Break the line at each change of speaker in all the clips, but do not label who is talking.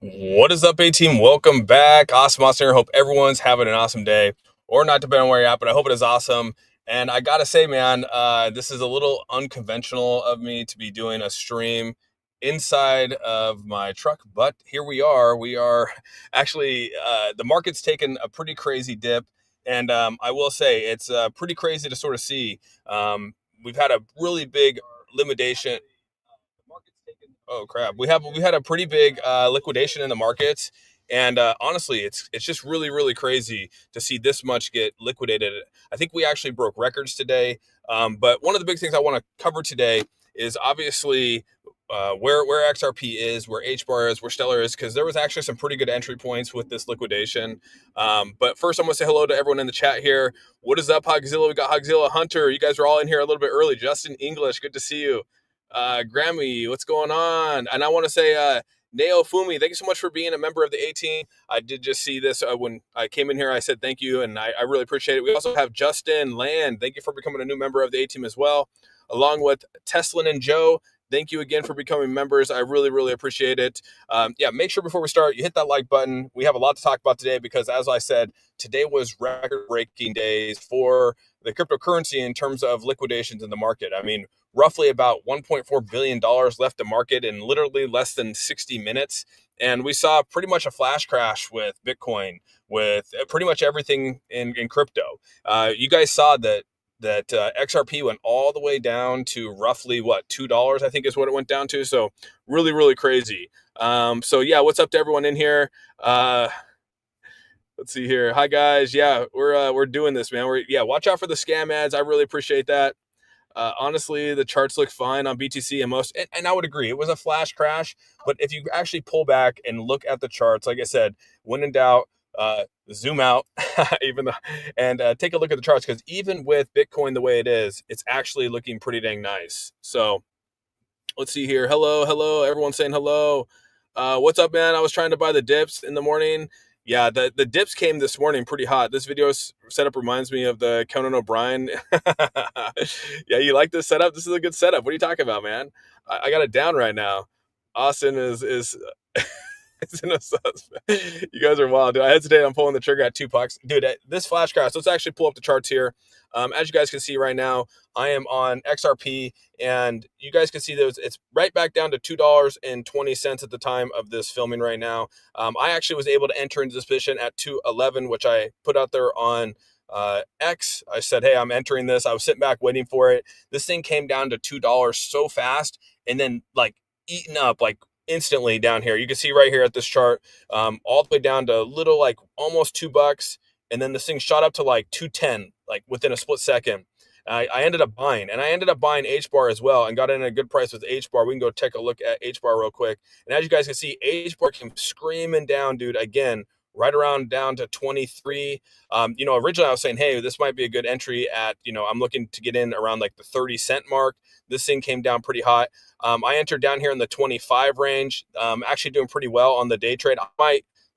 What is up, A team? Welcome back. Awesome here. Hope everyone's having an awesome day, or not, depending on where you're at, but I hope it is awesome. And I gotta say, man, this is a little unconventional of me to be doing a stream inside of my truck, but here we are. We are actually the market's taken a pretty crazy dip, and I will say it's pretty crazy to sort of see. We've had a really big limitation. Oh crap! We had a pretty big liquidation in the markets, and honestly, it's just really crazy to see this much get liquidated. I think we actually broke records today. But one of the big things I want to cover today is obviously where XRP is, where H bar is, where Stellar is, because there was actually some pretty good entry points with this liquidation. But first, I'm gonna say hello to everyone in the chat here. What is up, Hogzilla? We got Hogzilla Hunter. You guys are all in here a little bit early. Justin English, good to see you. Grammy, what's going on? And I want to say, Neo Fumi, thank you so much for being a member of the A team. I did just see this when I came in here. I said thank you, and I really appreciate it. We also have Justin Land. Thank you for becoming a new member of the A team as well, along with Teslin and Joe. Thank you again for becoming members. I really appreciate it. Yeah, make sure before we start, you hit that like button. We have a lot to talk about today because, as I said, today was record-breaking days for the cryptocurrency in terms of liquidations in the market. I mean, roughly about $1.4 billion left the market in literally less than 60 minutes. And we saw pretty much a flash crash with Bitcoin, with pretty much everything in crypto. You guys saw that XRP went all the way down to roughly what, $2, I think is what it went down to. So really crazy. So yeah, what's up to everyone in here? Let's see here. Hi guys. Yeah, we're doing this, man. Watch out for the scam ads. I really appreciate that. Honestly, the charts look fine on BTC and most, and I would agree it was a flash crash. But if you actually pull back and look at the charts, like I said, when in doubt, zoom out, even though, and take a look at the charts, because even with Bitcoin the way it is, it's actually looking pretty dang nice. So let's see here. Hello, everyone saying hello. What's up, man? I was trying to buy the dips in the morning. Yeah, the dips came this morning pretty hot. This video setup reminds me of the Conan O'Brien. Yeah, you like this setup? This is a good setup. What are you talking about, man? I got it down right now. Austin is it's in a suspect. You guys are wild, dude. I hesitate on pulling the trigger at $2. Dude, this flash crash, let's actually pull up the charts here. As you guys can see right now, I am on XRP, and you guys can see that it's right back down to $2.20 at the time of this filming right now. I actually was able to enter into this position at 211, which I put out there on X. I said, hey, I'm entering this. I was sitting back waiting for it. This thing came down to $2 so fast, and then like eaten up like instantly down here. You can see right here at this chart, all the way down to little like almost $2, and then this thing shot up to like 210, like within a split second. I ended up buying, and I ended up buying H bar as well, and got in a good price with H bar. We can go take a look at H bar real quick. And as you guys can see, H bar came screaming down, dude. Again, right around down to 23. Originally I was saying, hey, this might be a good entry at, I'm looking to get in around like the 30 cent mark. This thing came down pretty hot. I entered down here in the 25 range, actually doing pretty well on the day trade.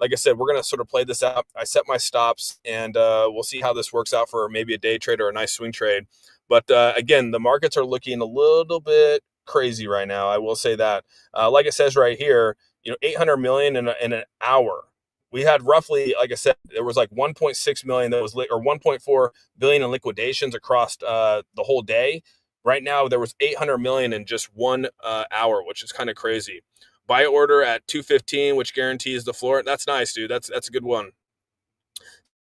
Like I said, we're going to sort of play this out. I set my stops, and we'll see how this works out for maybe a day trade or a nice swing trade. But again, the markets are looking a little bit crazy right now. I will say that. Like it says right here, 800 million in an hour. We had roughly, like I said, there was like 1.6 million that was or 1.4 billion in liquidations across the whole day. Right now, there was 800 million in just 1 hour, which is kind of crazy. Buy order at 215, which guarantees the floor. That's nice, dude. That's a good one.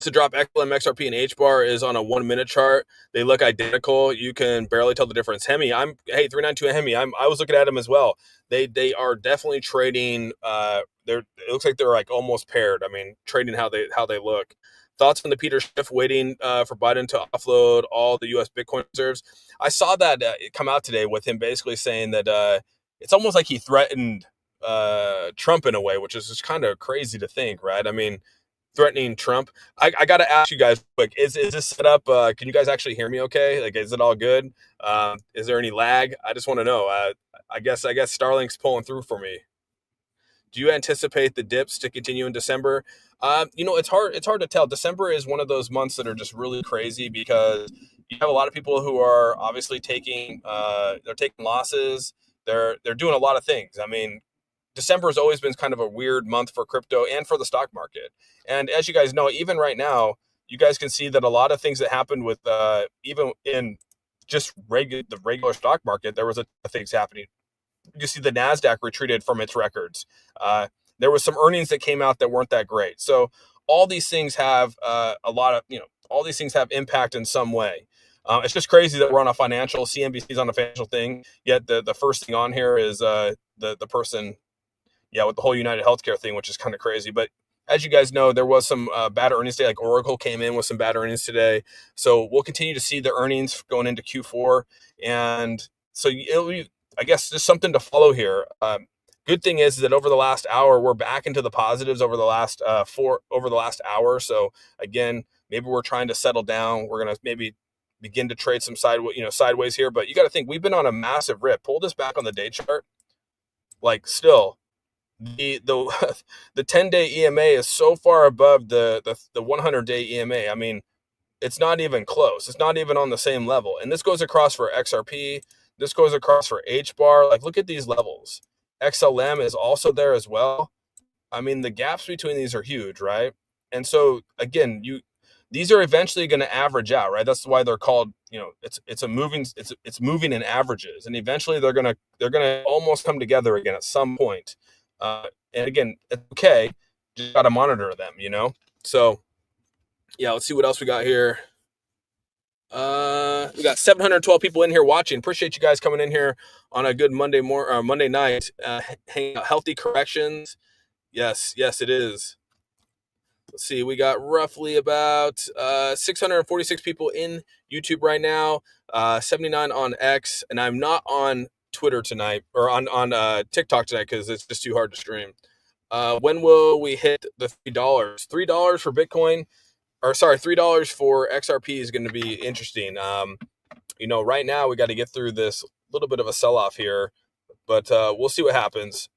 To drop XLM, XRP, and H bar is on a 1 minute chart. They look identical. You can barely tell the difference. Hemi, 392 Hemi. I was looking at them as well. They are definitely trading. It looks like they're like almost paired. I mean, trading how they look. Thoughts on the Peter Schiff waiting for Biden to offload all the U.S. Bitcoin reserves? I saw that come out today with him basically saying that it's almost like he threatened Trump in a way, which is just kind of crazy to think, right? I mean, threatening Trump. I got to ask you guys quick, is this set up? Can you guys actually hear me okay? Like, is it all good? Is there any lag? I just want to know. I guess Starlink's pulling through for me. Do you anticipate the dips to continue in December? It's hard to tell. December is one of those months that are just really crazy because you have a lot of people who are obviously taking losses. They're doing a lot of things. I mean, December has always been kind of a weird month for crypto and for the stock market. And as you guys know, even right now, you guys can see that a lot of things that happened with even in just the regular stock market, there was a things happening. You see the Nasdaq retreated from its records. There was some earnings that came out that weren't that great. So all these things have a lot of all these things have impact in some way. It's just crazy that we're on a financial CNBC's on a financial thing. Yet the first thing on here is the person with the whole United Healthcare thing, which is kind of crazy. But as you guys know, there was some bad earnings today. Like Oracle came in with some bad earnings today, so we'll continue to see the earnings going into Q4, and so it'll be, I guess, just something to follow here. Good thing is that over the last hour, we're back into the positives over the last last hour. So again, maybe we're trying to settle down. We're gonna maybe begin to trade some sideways here, but you got to think we've been on a massive rip. Pull this back on the day chart, like still the the 10-day EMA is so far above the 100-day EMA. I mean, it's not even close. It's not even on the same level. And this goes across for XRP. This goes across for HBAR. Like, look at these levels. XLM is also there as well. I mean, the gaps between these are huge, right? And so again, these are eventually going to average out, right? That's why they're called, it's moving in averages, and eventually they're gonna almost come together again at some point. And again, it's okay, just got to monitor them. So yeah, let's see what else we got here. We got 712 people in here watching. Appreciate you guys coming in here on a good Monday night. Hanging out. Healthy corrections. Yes, it is. Let's see, we got roughly about 646 people in YouTube right now, 79 on X, and I'm not on Twitter tonight, or on TikTok tonight, because it's just too hard to stream. When will we hit the $3? $3 for Bitcoin, or sorry, $3 for XRP is going to be interesting. Right now we got to get through this little bit of a sell-off here, but we'll see what happens.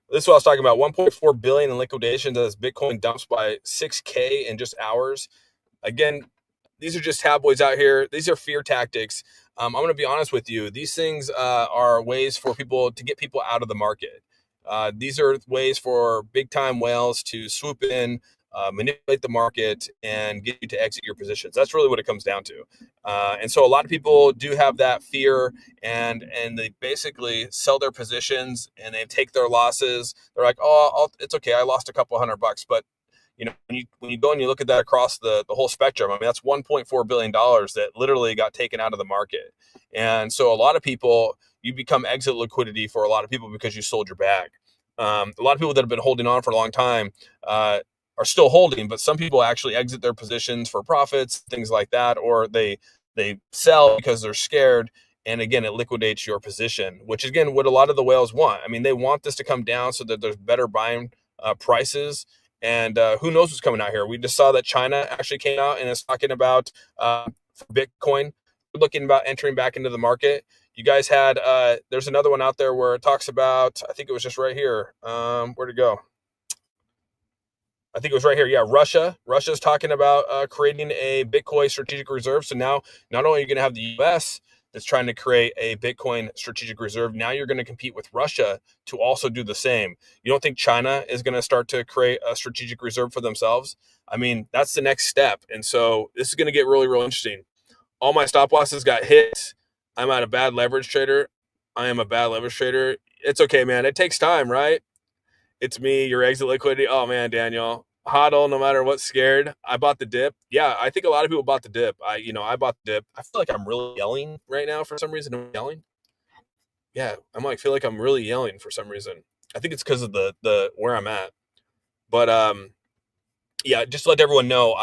This is what I was talking about. 1.4 billion in liquidations as Bitcoin dumps by 6K in just hours. Again, these are just tabloids out here. These are fear tactics. I'm going to be honest with you. These things are ways for people to get people out of the market. These are ways for big time whales to swoop in, manipulate the market, and get you to exit your positions. That's really what it comes down to. And so a lot of people do have that fear, and they basically sell their positions and they take their losses. They're like, oh, it's okay, I lost a couple $100, but when you go and you look at that across the whole spectrum, I mean, that's $1.4 billion that literally got taken out of the market. And so a lot of people, you become exit liquidity for a lot of people because you sold your bag. A lot of people that have been holding on for a long time are still holding, but some people actually exit their positions for profits, things like that, or they sell because they're scared. And again, it liquidates your position, which is, again, what a lot of the whales want. I mean, they want this to come down so that there's better buying prices. And who knows what's coming out here? We just saw that China actually came out and is talking about Bitcoin, looking about entering back into the market. You guys had, there's another one out there where it talks about, I think it was just right here. Where'd it go? I think it was right here. Yeah, Russia's talking about creating a Bitcoin strategic reserve. So now, not only are you going to have the US that's trying to create a Bitcoin strategic reserve, now you're going to compete with Russia to also do the same. You don't think China is going to start to create a strategic reserve for themselves? I mean, that's the next step. And so this is going to get really, really interesting. All my stop losses got hit. I'm a bad leverage trader. It's okay, man. It takes time, right? It's me, your exit liquidity. Oh man, Daniel, hodl no matter what. Scared. I bought the dip. Yeah, I think a lot of people bought the dip. I bought the dip. I feel like I'm really yelling right now for some reason. I'm yelling. Yeah, feel like I'm really yelling for some reason. I think it's because of the where I'm at. But yeah, just to let everyone know,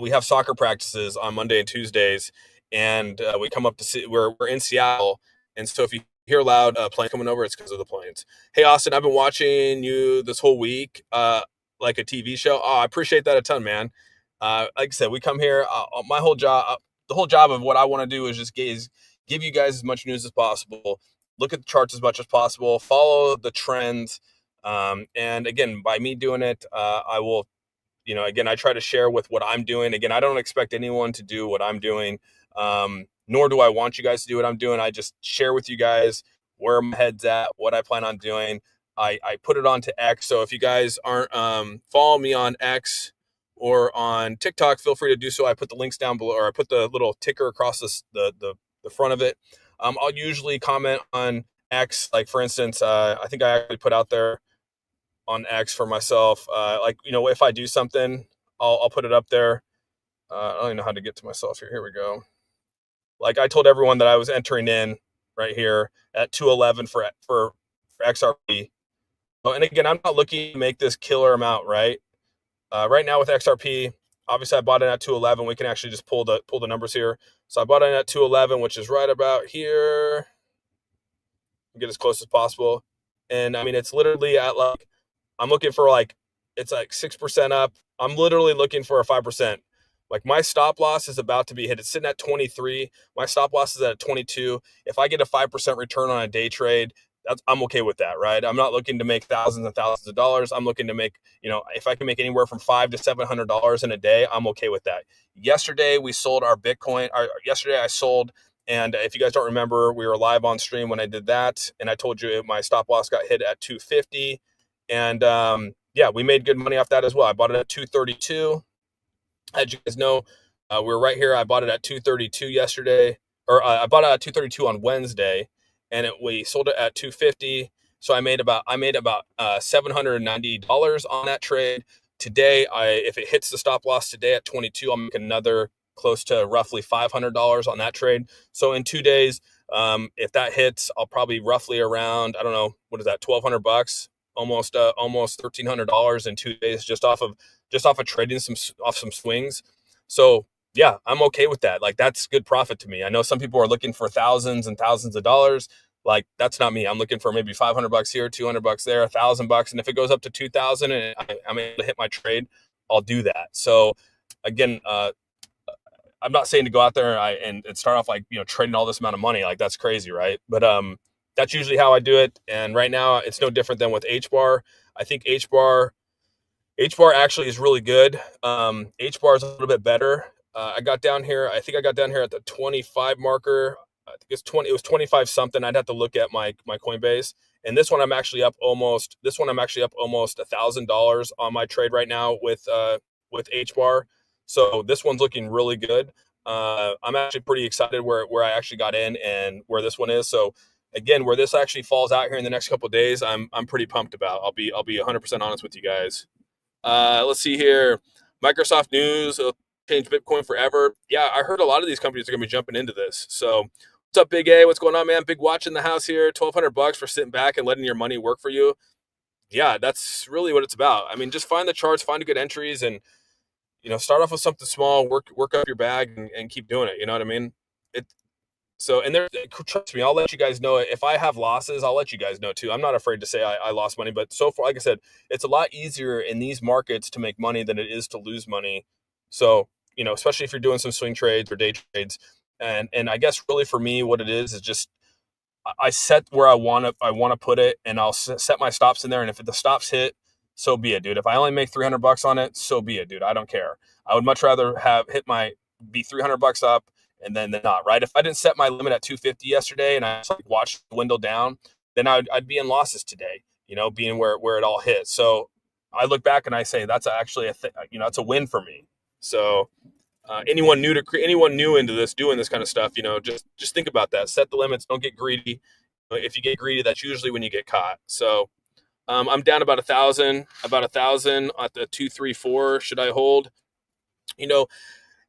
we have soccer practices on Monday and Tuesdays, and we come up to see we're in Seattle, and so if you hear loud planes coming over, it's because of the planes. Hey Austin, I've been watching you this whole week, like a TV show. Oh, I appreciate that a ton, man. Like I said, we come here. My whole job, the whole job of what I want to do is just give you guys as much news as possible. Look at the charts as much as possible. Follow the trends. And again, by me doing it, I will. Again, I try to share with what I'm doing. Again, I don't expect anyone to do what I'm doing, nor do I want you guys to do what I'm doing. I just share with you guys where my head's at, what I plan on doing. I put it onto X. So if you guys aren't follow me on X or on TikTok, feel free to do so. I put the links down below, or I put the little ticker across the front of it. I'll usually comment on X, like for instance, I think I actually put out there on X for myself, like, if I do something, I'll put it up there. I don't even know how to get to myself here. Here we go. Like I told everyone that I was entering in right here at 211 for XRP. Oh, and again, I'm not looking to make this killer amount, right? Right now with XRP, obviously I bought it at 211. We can actually just pull the numbers here. So I bought it at 211, which is right about here. Get as close as possible. And I mean, it's literally at like, I'm looking for like, it's like 6% up. I'm literally looking for a 5%. Like my stop loss is about to be hit. It's sitting at 23. My stop loss is at 22. If I get a 5% return on a day trade, I'm okay with that, right? I'm not looking to make thousands and thousands of dollars. I'm looking to make, if I can make anywhere from $500 to $700 in a day, I'm okay with that. Yesterday we sold our Bitcoin. Yesterday I sold, and if you guys don't remember, we were live on stream when I did that, and I told you my stop loss got hit at 250, and yeah, we made good money off that as well. I bought it at 232. As you guys know, we're right here. I bought it at 232 yesterday, or I bought it at 232 on Wednesday, and we sold it at 250. So I made about $790 on that trade. Today, if it hits the stop loss today at 22, I'll make another close to roughly $500 on that trade. So in 2 days, if that hits, I'll probably roughly around, I don't know, what is that, $1,200, almost $1,300 in 2 days, just off of trading some swings. So yeah, I'm okay with that. Like that's good profit to me. I know some people are looking for thousands and thousands of dollars. Like that's not me. I'm looking for maybe $500 here, $200 there, $1,000, and if it goes up to 2,000 and I'm able to hit my trade, I'll do that. So again, I'm not saying to go out there and start off like, trading all this amount of money. Like that's crazy, right? But that's usually how I do it. And right now it's no different than with HBAR. I think HBAR actually is really good. HBAR is a little bit better. I got down here. I think I got down here at the 25 marker. I think it's 20. It was 25 something. I'd have to look at my Coinbase. And this one I'm actually up almost $1,000 on my trade right now with HBAR. So this one's looking really good. I'm actually pretty excited where I actually got in and where this one is. So again, where this actually falls out here in the next couple of days, I'm pretty pumped about. I'll be 100% honest with you guys. Let's see here. Microsoft news will change Bitcoin forever. Yeah, I heard a lot of these companies are going to be jumping into this. So what's up, Big A? What's going on, man? Big Watch in the house here. $1,200 for sitting back and letting your money work for you. Yeah, that's really what it's about. I mean, just find the charts, find good entries, and start off with something small, work up your bag, and keep doing it. You know what I mean? So, and trust me, I'll let you guys know. If I have losses, I'll let you guys know too. I'm not afraid to say I lost money, but so far, like I said, it's a lot easier in these markets to make money than it is to lose money. So, especially if you're doing some swing trades or day trades. And I guess really for me, what it is just, I set where I want to put it, and I'll set my stops in there. And if the stops hit, so be it, dude. If I only make $300 on it, so be it, dude. I don't care. I would much rather be $300 up and then not, right? If I didn't set my limit at 250 yesterday and I just watched the window down, then I'd be in losses today, being where it all hit. So I look back and I say that's actually it's a win for me. So anyone new into this, doing this kind of stuff, just think about that. Set the limits. Don't get greedy. If you get greedy, that's usually when you get caught. So I'm down about 1,000 at the 234. Should I hold?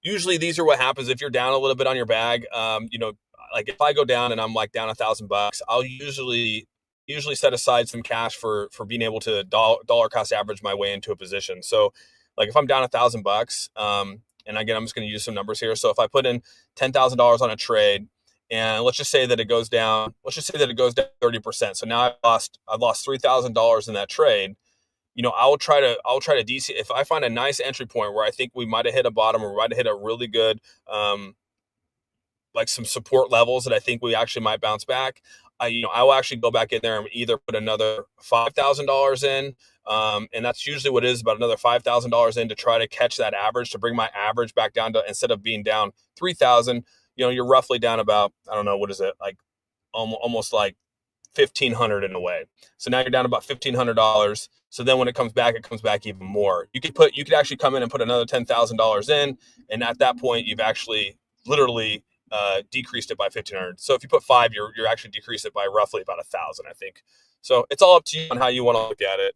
Usually these are what happens if you're down a little bit on your bag. Like if I go down and I'm like down $1,000, I'll usually set aside some cash for being able to dollar cost average my way into a position. So like if I'm down $1,000, and again, I'm just going to use some numbers here. So if I put in $10,000 on a trade, and let's just say that it goes down 30%. So now I've lost $3,000 in that trade. I'll try to DC if I find a nice entry point where I think we might have hit a bottom or we might have hit a really good, like some support levels that I think we actually might bounce back. I will actually go back in there and either put another $5,000 in. And that's usually what it is, about another $5,000 in to try to catch that average, to bring my average back down to, instead of being down 3,000, you're roughly down about, I don't know, what is it? Like almost like $1,500 in a way. So now you're down about $1,500. So then when it comes back even more. You could actually come in and put another $10,000 in, and at that point you've actually literally decreased it by 1,500. So if you put five, you're actually decreased it by roughly about 1,000, I think. So it's all up to you on how you want to look at it.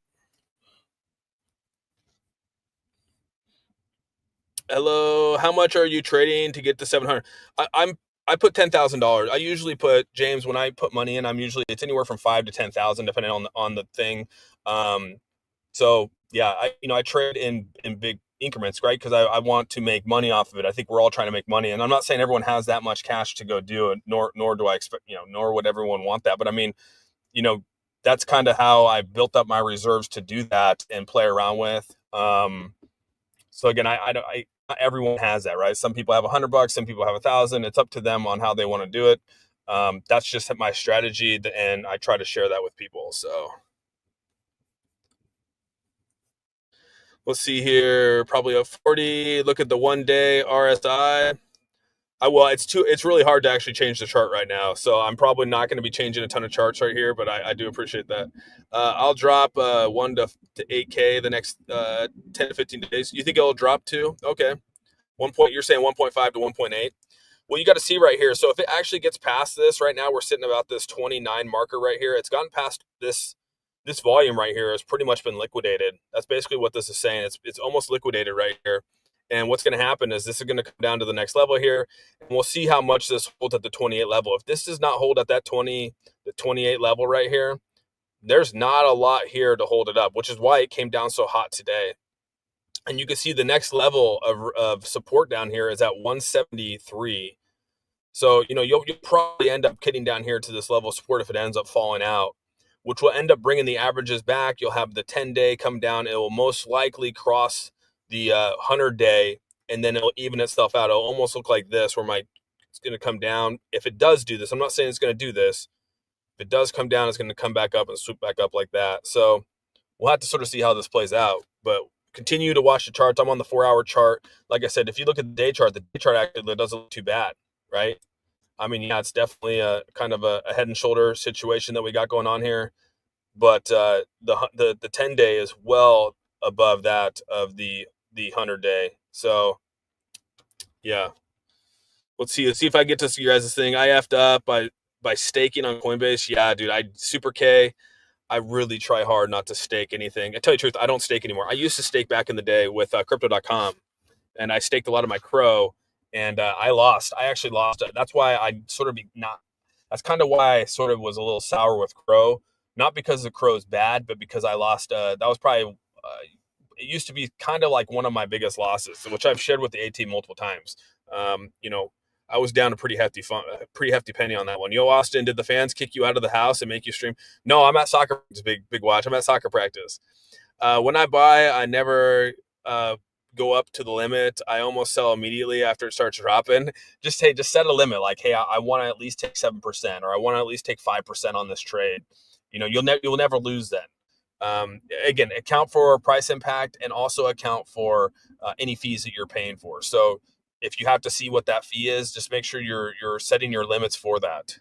Hello, how much are you trading to get to 700? I put $10,000. I usually put, James, when I put money in, it's anywhere from 5 to 10,000 depending on the thing. So yeah, I trade in big increments, right? Because I want to make money off of it. I think we're all trying to make money, and I'm not saying everyone has that much cash to go do it, nor do I expect, nor would everyone want that. But I mean, that's kind of how I built up my reserves to do that and play around with. So again, not everyone has that, right? Some people have $100, some people have 1,000. It's up to them on how they want to do it. That's just my strategy, and I try to share that with people. So let's see here, probably a 40. Look at the 1-day RSI. It's really hard to actually change the chart right now, so I'm probably not going to be changing a ton of charts right here, but I do appreciate that. I'll drop 1 to 8K the next 10 to 15 days. You think it'll drop to? Okay. You're saying 1.5 to 1.8. Well, you got to see right here. So if it actually gets past this, right now we're sitting about this 29 marker right here. It's gotten past this volume right here has pretty much been liquidated. That's basically what this is saying. It's almost liquidated right here. And what's going to happen is this is going to come down to the next level here, and we'll see how much this holds at the 28 level. If this does not hold at that the 28 level right here, there's not a lot here to hold it up, which is why it came down so hot today. And you can see the next level of support down here is at 173. So, you'll probably end up getting down here to this level of support if it ends up falling out, which will end up bringing the averages back. You'll have the 10-day come down. It will most likely cross the 100-day, and then it'll even itself out. It'll almost look like this, where it's going to come down. If it does do this, I'm not saying it's going to do this. If it does come down, it's going to come back up and swoop back up like that. So we'll have to sort of see how this plays out, but continue to watch the charts. I'm on the 4-hour chart. Like I said, if you look at the day chart actually doesn't look too bad, right? I mean, yeah, it's definitely a kind of a head and shoulder situation that we got going on here, but the 10-day is well above that of the 100-day. So yeah, let's see if I get to see you guys' thing. I effed up by staking on Coinbase. Yeah, dude, Super K. I really try hard not to stake anything. I tell you the truth, I don't stake anymore. I used to stake back in the day with crypto.com, and I staked a lot of my Crow, and I lost. I actually lost. That's why that's kind of why I sort of was a little sour with Crow. Not because the Crow is bad, but because I lost. That was probably, it used to be kind of like one of my biggest losses, which I've shared with the AT multiple times. I was down a pretty hefty penny on that one. Yo, Austin, did the fans kick you out of the house and make you stream? No, I'm at soccer practice, big watch. I'm at soccer practice. When I buy, I never go up to the limit. I almost sell immediately after it starts dropping. Just set a limit. Like, hey, I want to at least take 7%, or I want to at least take 5% on this trade. You'll never lose then. Again, account for price impact and also account for any fees that you're paying for. So if you have to see what that fee is, just make sure you're setting your limits for that.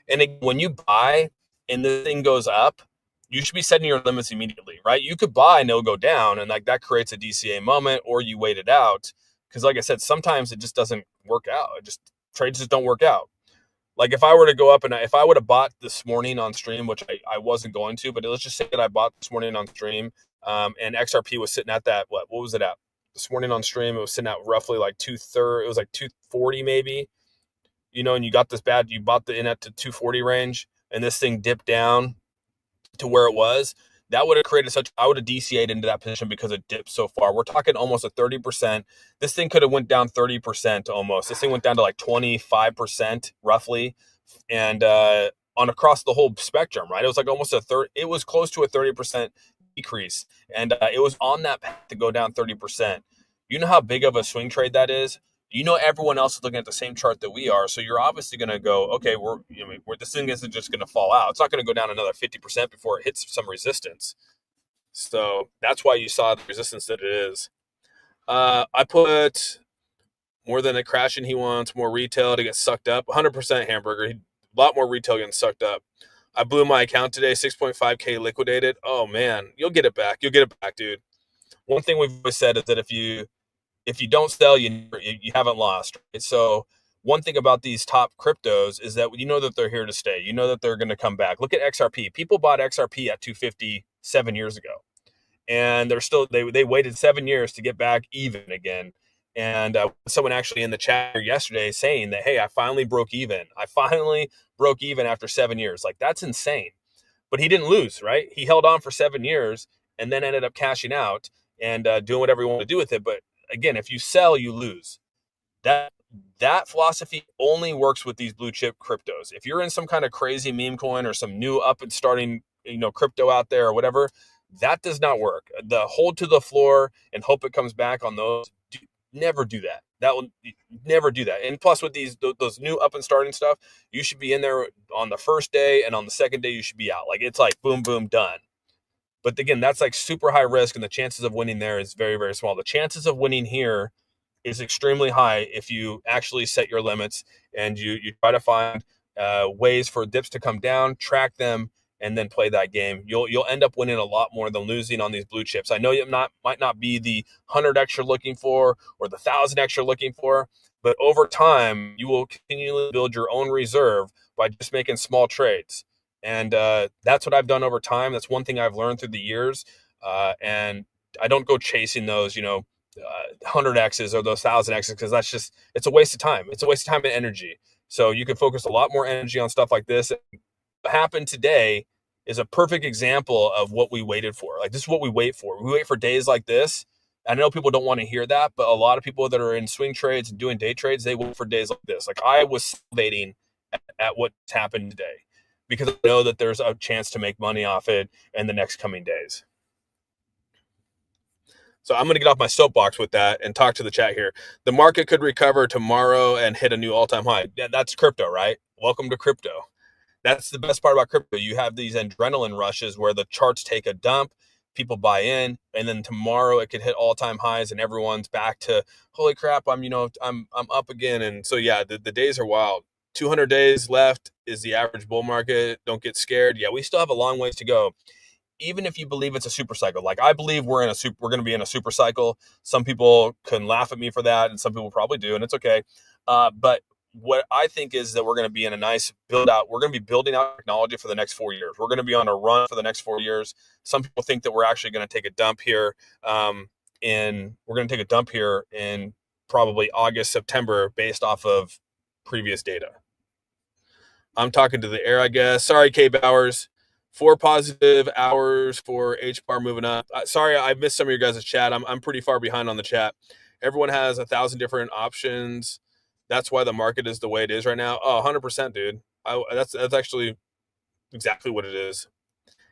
And when you buy and the thing goes up, you should be setting your limits immediately, right? You could buy and it'll go down, and like that creates a DCA moment, or you wait it out. Because like I said, sometimes it just doesn't work out. Trades just don't work out. Like if I were to go up and if I would have bought this morning on stream, which I wasn't going to, but let's just say that I bought this morning on stream, and XRP was sitting at that, what was it at? This morning on stream, it was sitting at roughly like 230. It was like 240 maybe, and you got you bought the in at the 240 range, and this thing dipped down to where it was. That would have created I would have DCA'd into that position because it dipped so far. We're talking almost a 30%. This thing could have went down 30% almost. This thing went down to like 25% roughly. And on across the whole spectrum, right? It was like almost it was close to a 30% decrease. And it was on that path to go down 30%. You know how big of a swing trade that is? Everyone else is looking at the same chart that we are, so you're obviously going to go, okay, this thing isn't just going to fall out. It's not going to go down another 50% before it hits some resistance. So that's why you saw the resistance that it is. I put more than a crash, and he wants more retail to get sucked up. 100% hamburger. A lot more retail getting sucked up. I blew my account today, 6.5K liquidated. Oh man, you'll get it back. You'll get it back, dude. One thing we've always said is that if you don't sell, you haven't lost. Right? So one thing about these top cryptos is that you know that they're here to stay. You know that they're going to come back. Look at XRP. People bought XRP at 250 7 years ago, and they waited 7 years to get back even again. And someone actually in the chat yesterday saying that, hey, I finally broke even. I finally broke even after 7 years. Like, that's insane. But he didn't lose, right? He held on for 7 years and then ended up cashing out and doing whatever he wanted to do with it. But again, if you sell, you lose. That philosophy only works with these blue chip cryptos. If you're in some kind of crazy meme coin or some new up and starting, crypto out there or whatever, that does not work. The hold to the floor and hope it comes back on those, never do that. That will never do that. And plus with those new up and starting stuff, you should be in there on the first day, and on the second day you should be out. Like, it's like boom, boom, done. But again, that's like super high risk, and the chances of winning there is very, very small. The chances of winning here is extremely high if you actually set your limits and you try to find ways for dips to come down, track them, and then play that game. You'll end up winning a lot more than losing on these blue chips. I know you might not be the 100x you're looking for or the 1,000x you're looking for, but over time you will continually build your own reserve by just making small trades. And that's what I've done over time. That's one thing I've learned through the years. And I don't go chasing those, 100x's or those 1,000x's, because it's a waste of time. It's a waste of time and energy. So you can focus a lot more energy on stuff like this. What happened today is a perfect example of what we waited for. Like, this is what we wait for. We wait for days like this. I know people don't want to hear that, but a lot of people that are in swing trades and doing day trades, they wait for days like this. Like, I was salivating at what's happened today because I know that there's a chance to make money off it in the next coming days. So I'm going to get off my soapbox with that and talk to the chat here. The market could recover tomorrow and hit a new all-time high. That's crypto, right? Welcome to crypto. That's the best part about crypto. You have these adrenaline rushes where the charts take a dump, people buy in, and then tomorrow it could hit all-time highs and everyone's back to, holy crap, I'm up again. And so yeah, the days are wild. 200 days left is the average bull market. Don't get scared. Yeah, we still have a long ways to go. Even if you believe it's a super cycle, like I believe we're going to be in a super cycle. Some people can laugh at me for that, and some people probably do, and it's okay. But what I think is that we're going to be in a nice build out. We're going to be building out technology for the next 4 years. We're going to be on a run for the next 4 years. Some people think that we're actually going to take a dump here, in probably August, September, based off of previous data. I'm talking to the air, I guess. Sorry, K Bowers. 4 positive hours for H bar moving up. Sorry, I missed some of your guys' chat. I'm pretty far behind on the chat. Everyone has 1,000 different options. That's why the market is the way it is right now. Oh, 100%, dude. That's actually exactly what it is.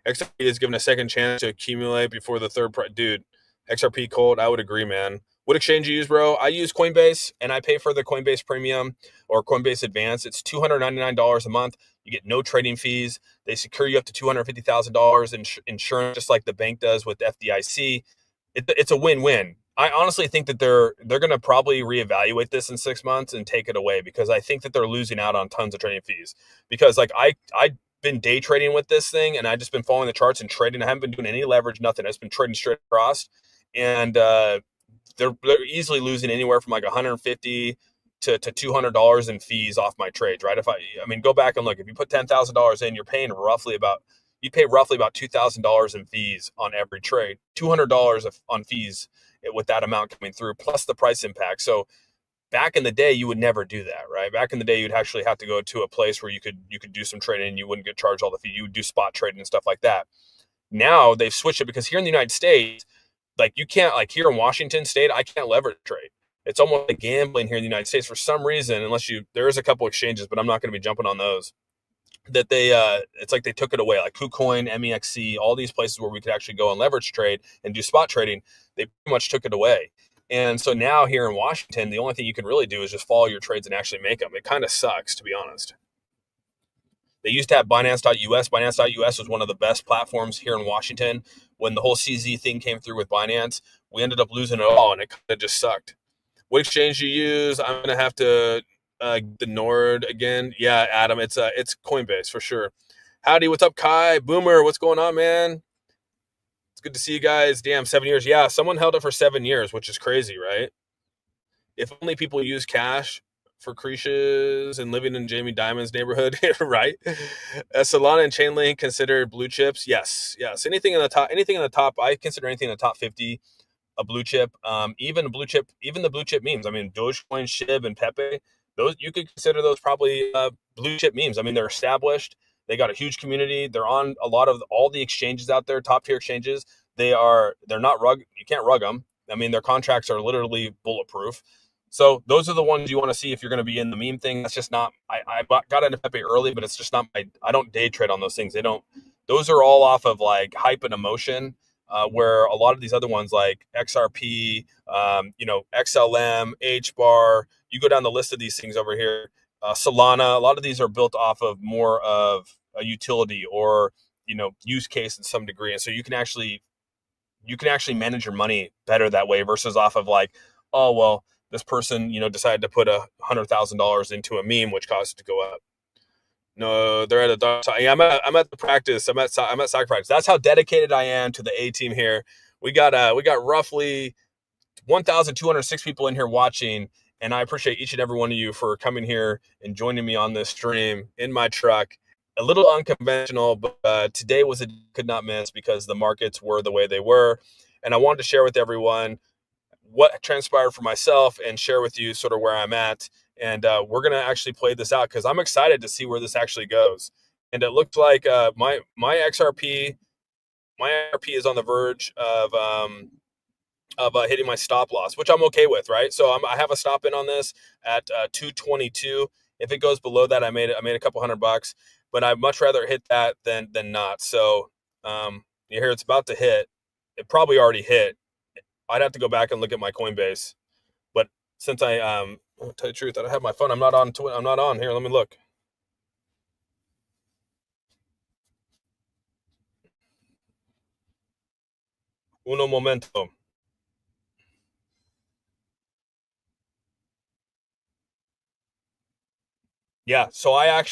XRP is given a second chance to accumulate before the third price. Dude, XRP cold, I would agree, man. What exchange you use, bro? I use Coinbase, and I pay for the Coinbase Premium or Coinbase Advance. It's $299 a month. You get no trading fees. They secure you up to $250,000 in insurance, just like the bank does with FDIC. It's a win-win. I honestly think that they're going to probably reevaluate this in 6 months and take it away, because I think that they're losing out on tons of trading fees. Because like I been day trading with this thing, and I just been following the charts and trading. I haven't been doing any leverage, nothing. I've just been trading straight across, and they're easily losing anywhere from like $150 to $200 in fees off my trades, right? If I mean, go back and look. If you put $10,000 in, you pay roughly about $2,000 in fees on every trade. $200 on fees with that amount coming through, plus the price impact. So back in the day, you would never do that, right? Back in the day, you'd actually have to go to a place where you could do some trading and you wouldn't get charged all the fee. You would do spot trading and stuff like that. Now they've switched it, because here in the United States, like you can't, like here in Washington State, I can't leverage trade. It's almost like gambling here in the United States for some reason, there is a couple exchanges, but I'm not going to be jumping on those, that it's like they took it away, like KuCoin, MEXC, all these places where we could actually go and leverage trade and do spot trading. They pretty much took it away. And so now here in Washington, the only thing you can really do is just follow your trades and actually make them. It kind of sucks, to be honest. They used to have Binance.us. Binance.us was one of the best platforms here in Washington. When the whole CZ thing came through with Binance, we ended up losing it all, and it kind of just sucked. What exchange you use? I'm going to have to the Nord again. Yeah, Adam, it's Coinbase for sure. Howdy, what's up, Kai? Boomer, what's going on, man? It's good to see you guys. Damn, 7 years. Yeah, someone held it for 7 years, which is crazy, right? If only people use cash for creases and living in Jamie Dimon's neighborhood, right? Solana and Chainlink considered blue chips. Yes, yes. Anything in the top. I consider anything in the top 50 a blue chip. Even a blue chip, even the blue chip memes. I mean, Dogecoin, Shib, and Pepe. Those you could consider those probably blue chip memes. I mean, they're established. They got a huge community. They're on a lot of all the exchanges out there, top tier exchanges. They're not rug. You can't rug them. I mean, their contracts are literally bulletproof. So those are the ones you want to see if you're going to be in the meme thing. That's just not. I got into Pepe early, but it's just not my. I don't day trade on those things. They don't. Those are all off of like hype and emotion. Where a lot of these other ones like XRP, XLM, HBAR, you go down the list of these things over here. Solana, a lot of these are built off of more of a utility or use case in some degree, and so you can actually manage your money better that way versus off of like, oh well, this person decided to put $100,000 into a meme which caused it to go up. No, they're at a dark side. Yeah, I'm at the practice. I'm at soccer practice. That's how dedicated I am to the A team here. We got roughly 1,206 people in here watching, and I appreciate each and every one of you for coming here and joining me on this stream in my truck. A little unconventional, but today was a could not miss because the markets were the way they were, and I wanted to share with everyone what transpired for myself and share with you sort of where I'm at. And we're gonna actually play this out because I'm excited to see where this actually goes. And it looked like my XRP is on the verge of hitting my stop loss, which I'm okay with, right? So I have a stop in on this at 222. If it goes below that, I made a couple $100, but I'd much rather hit that than not. So you hear it's about to hit. It probably already hit. I'd have to go back and look at my Coinbase, but since I'll tell you the truth, I don't have my phone. I'm not on. I'm not on here. Let me look. Uno momento. Yeah, so I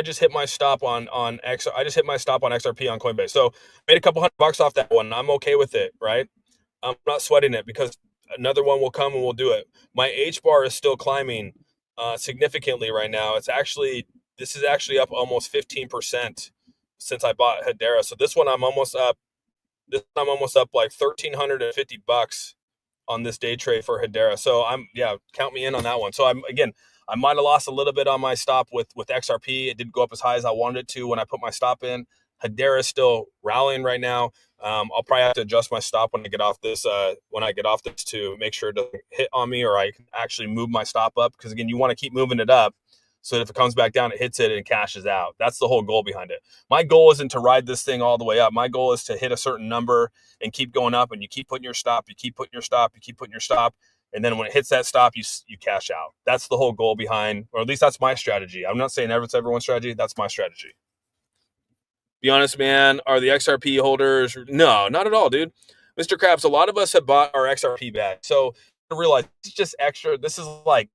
just hit my stop on X. I just hit my stop on XRP on Coinbase. So made a couple $100 off that one. I'm okay with it, right? I'm not sweating it because another one will come and we'll do it. My H bar is still climbing significantly right now. This is actually up almost 15% since I bought Hedera. So this one I'm almost up. I'm almost up like $1,350 on this day trade for Hedera. So count me in on that one. So I might have lost a little bit on my stop with XRP. It didn't go up as high as I wanted it to when I put my stop in. Hedera is still rallying right now. I'll probably have to adjust my stop when I get off this. To make sure it doesn't hit on me, or I can actually move my stop up. Because again, you want to keep moving it up, so that if it comes back down, it hits it and cashes out. That's the whole goal behind it. My goal isn't to ride this thing all the way up. My goal is to hit a certain number and keep going up, and you keep putting your stop, you keep putting your stop, you keep putting your stop, and then when it hits that stop, you cash out. That's the whole goal behind, or at least that's my strategy. I'm not saying it's everyone's strategy. That's my strategy. Be honest, man. Are the XRP holders? No, not at all, dude. Mr. Krabs, a lot of us have bought our XRP back. So I realize it's just extra. This is like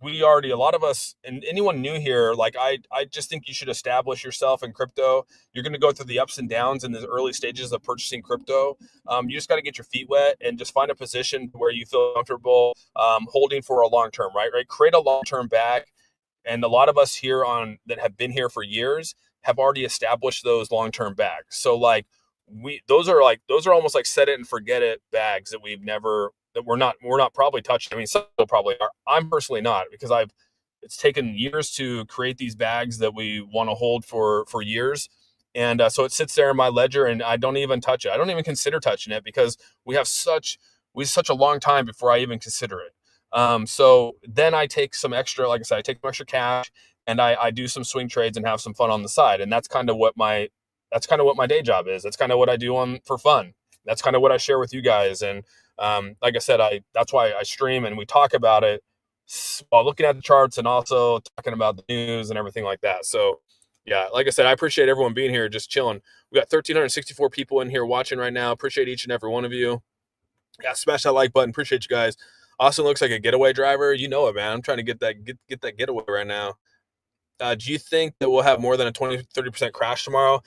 we already, a lot of us, and anyone new here, like I just think you should establish yourself in crypto. You're going to go through the ups and downs in the early stages of purchasing crypto. You just got to get your feet wet and just find a position where you feel comfortable holding for a long term, right? Create a long term bag. And a lot of us here on that have been here for years have already established those long term bags. So like those are almost like set it and forget it bags that we're not probably touching. I mean, some people probably are. I'm personally not, because it's taken years to create these bags that we want to hold for years. And so it sits there in my ledger and I don't even touch it. I don't even consider touching it because we have such a long time before I even consider it. So then I take some extra, like I said, I take some extra cash and I do some swing trades and have some fun on the side. And that's kind of what my day job is. That's kind of what I do for fun. That's kind of what I share with you guys. And like I said, that's why I stream and we talk about it while looking at the charts and also talking about the news and everything like that. So yeah, like I said, I appreciate everyone being here, just chilling. We got 1,364 people in here watching right now. Appreciate each and every one of you. Yeah, smash that like button. Appreciate you guys. Austin looks like a getaway driver. You know it, man. I'm trying to get that getaway right now. Do you think that we'll have more than a 20-30% crash tomorrow?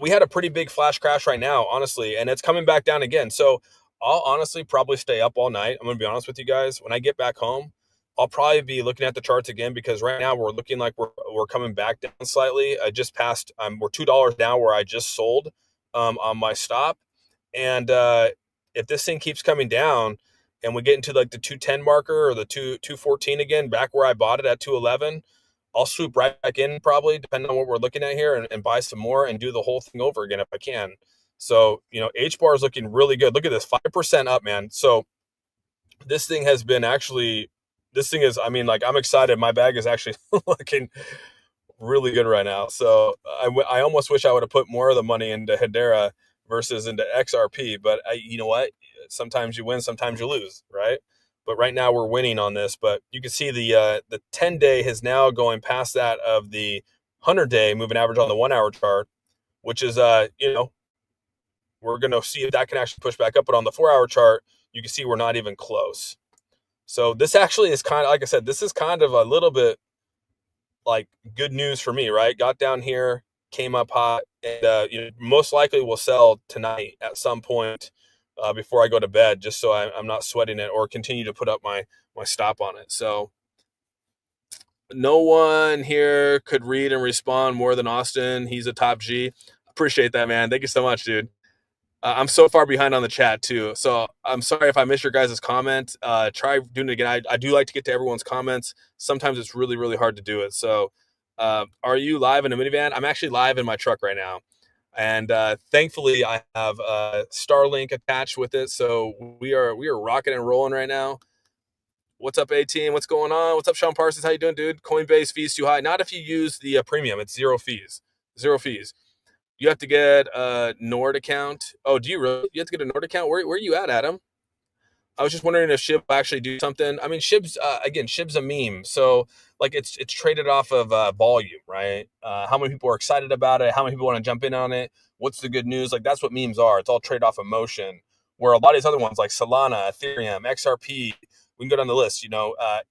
We had a pretty big flash crash right now, honestly, and it's coming back down again. So I'll honestly probably stay up all night. I'm gonna be honest with you guys. When I get back home, I'll probably be looking at the charts again because right now we're looking like we're coming back down slightly. I just passed. We're $2 down where I just sold on my stop, and if this thing keeps coming down and we get into like the 210 marker or the 214 again, back where I bought it at 211, I'll swoop right back in probably, depending on what we're looking at here, and buy some more and do the whole thing over again if I can. So, H bar is looking really good. Look at this, 5% up, man. So this thing has been actually, this thing is, I mean, like, I'm excited. My bag is actually looking really good right now. So I almost wish I would have put more of the money into Hedera versus into XRP. But you know what? Sometimes you win, sometimes you lose, right? But right now we're winning on this. But you can see the 10-day is now going past that of the 100-day moving average on the 1 hour chart, which is we're going to see if that can actually push back up. But on the 4 hour chart, you can see we're not even close. So this actually is kind of, like I said, this is kind of a little bit like good news for me, right? Got down here, came up hot, and most likely will sell tonight at some point before I go to bed, just so I'm not sweating it or continue to put up my stop on it. So no one here could read and respond more than Austin. He's a top G. Appreciate that, man. Thank you so much, dude. I'm so far behind on the chat too, so I'm sorry if I missed your guys' comment. Try doing it again. I do like to get to everyone's comments. Sometimes it's really, really hard to do it. So, are you live in a minivan? I'm actually live in my truck right now, and thankfully I have Starlink attached with it, so we are rocking and rolling right now. What's up, A-Team? What's going on? What's up, Sean Parsons? How you doing, dude? Coinbase fees too high. Not if you use the premium. It's zero fees. Zero fees. You have to get a Nord account. Oh, do you really? You have to get a Nord account? Where are you at, Adam? I was just wondering if SHIB will actually do something. I mean, SHIB's again, SHIB's a meme, so like it's traded off of volume, right? How many people are excited about it? How many people want to jump in on it? What's the good news? Like that's what memes are. It's all trade off emotion. Where a lot of these other ones like Solana, Ethereum, XRP, we can go down the list.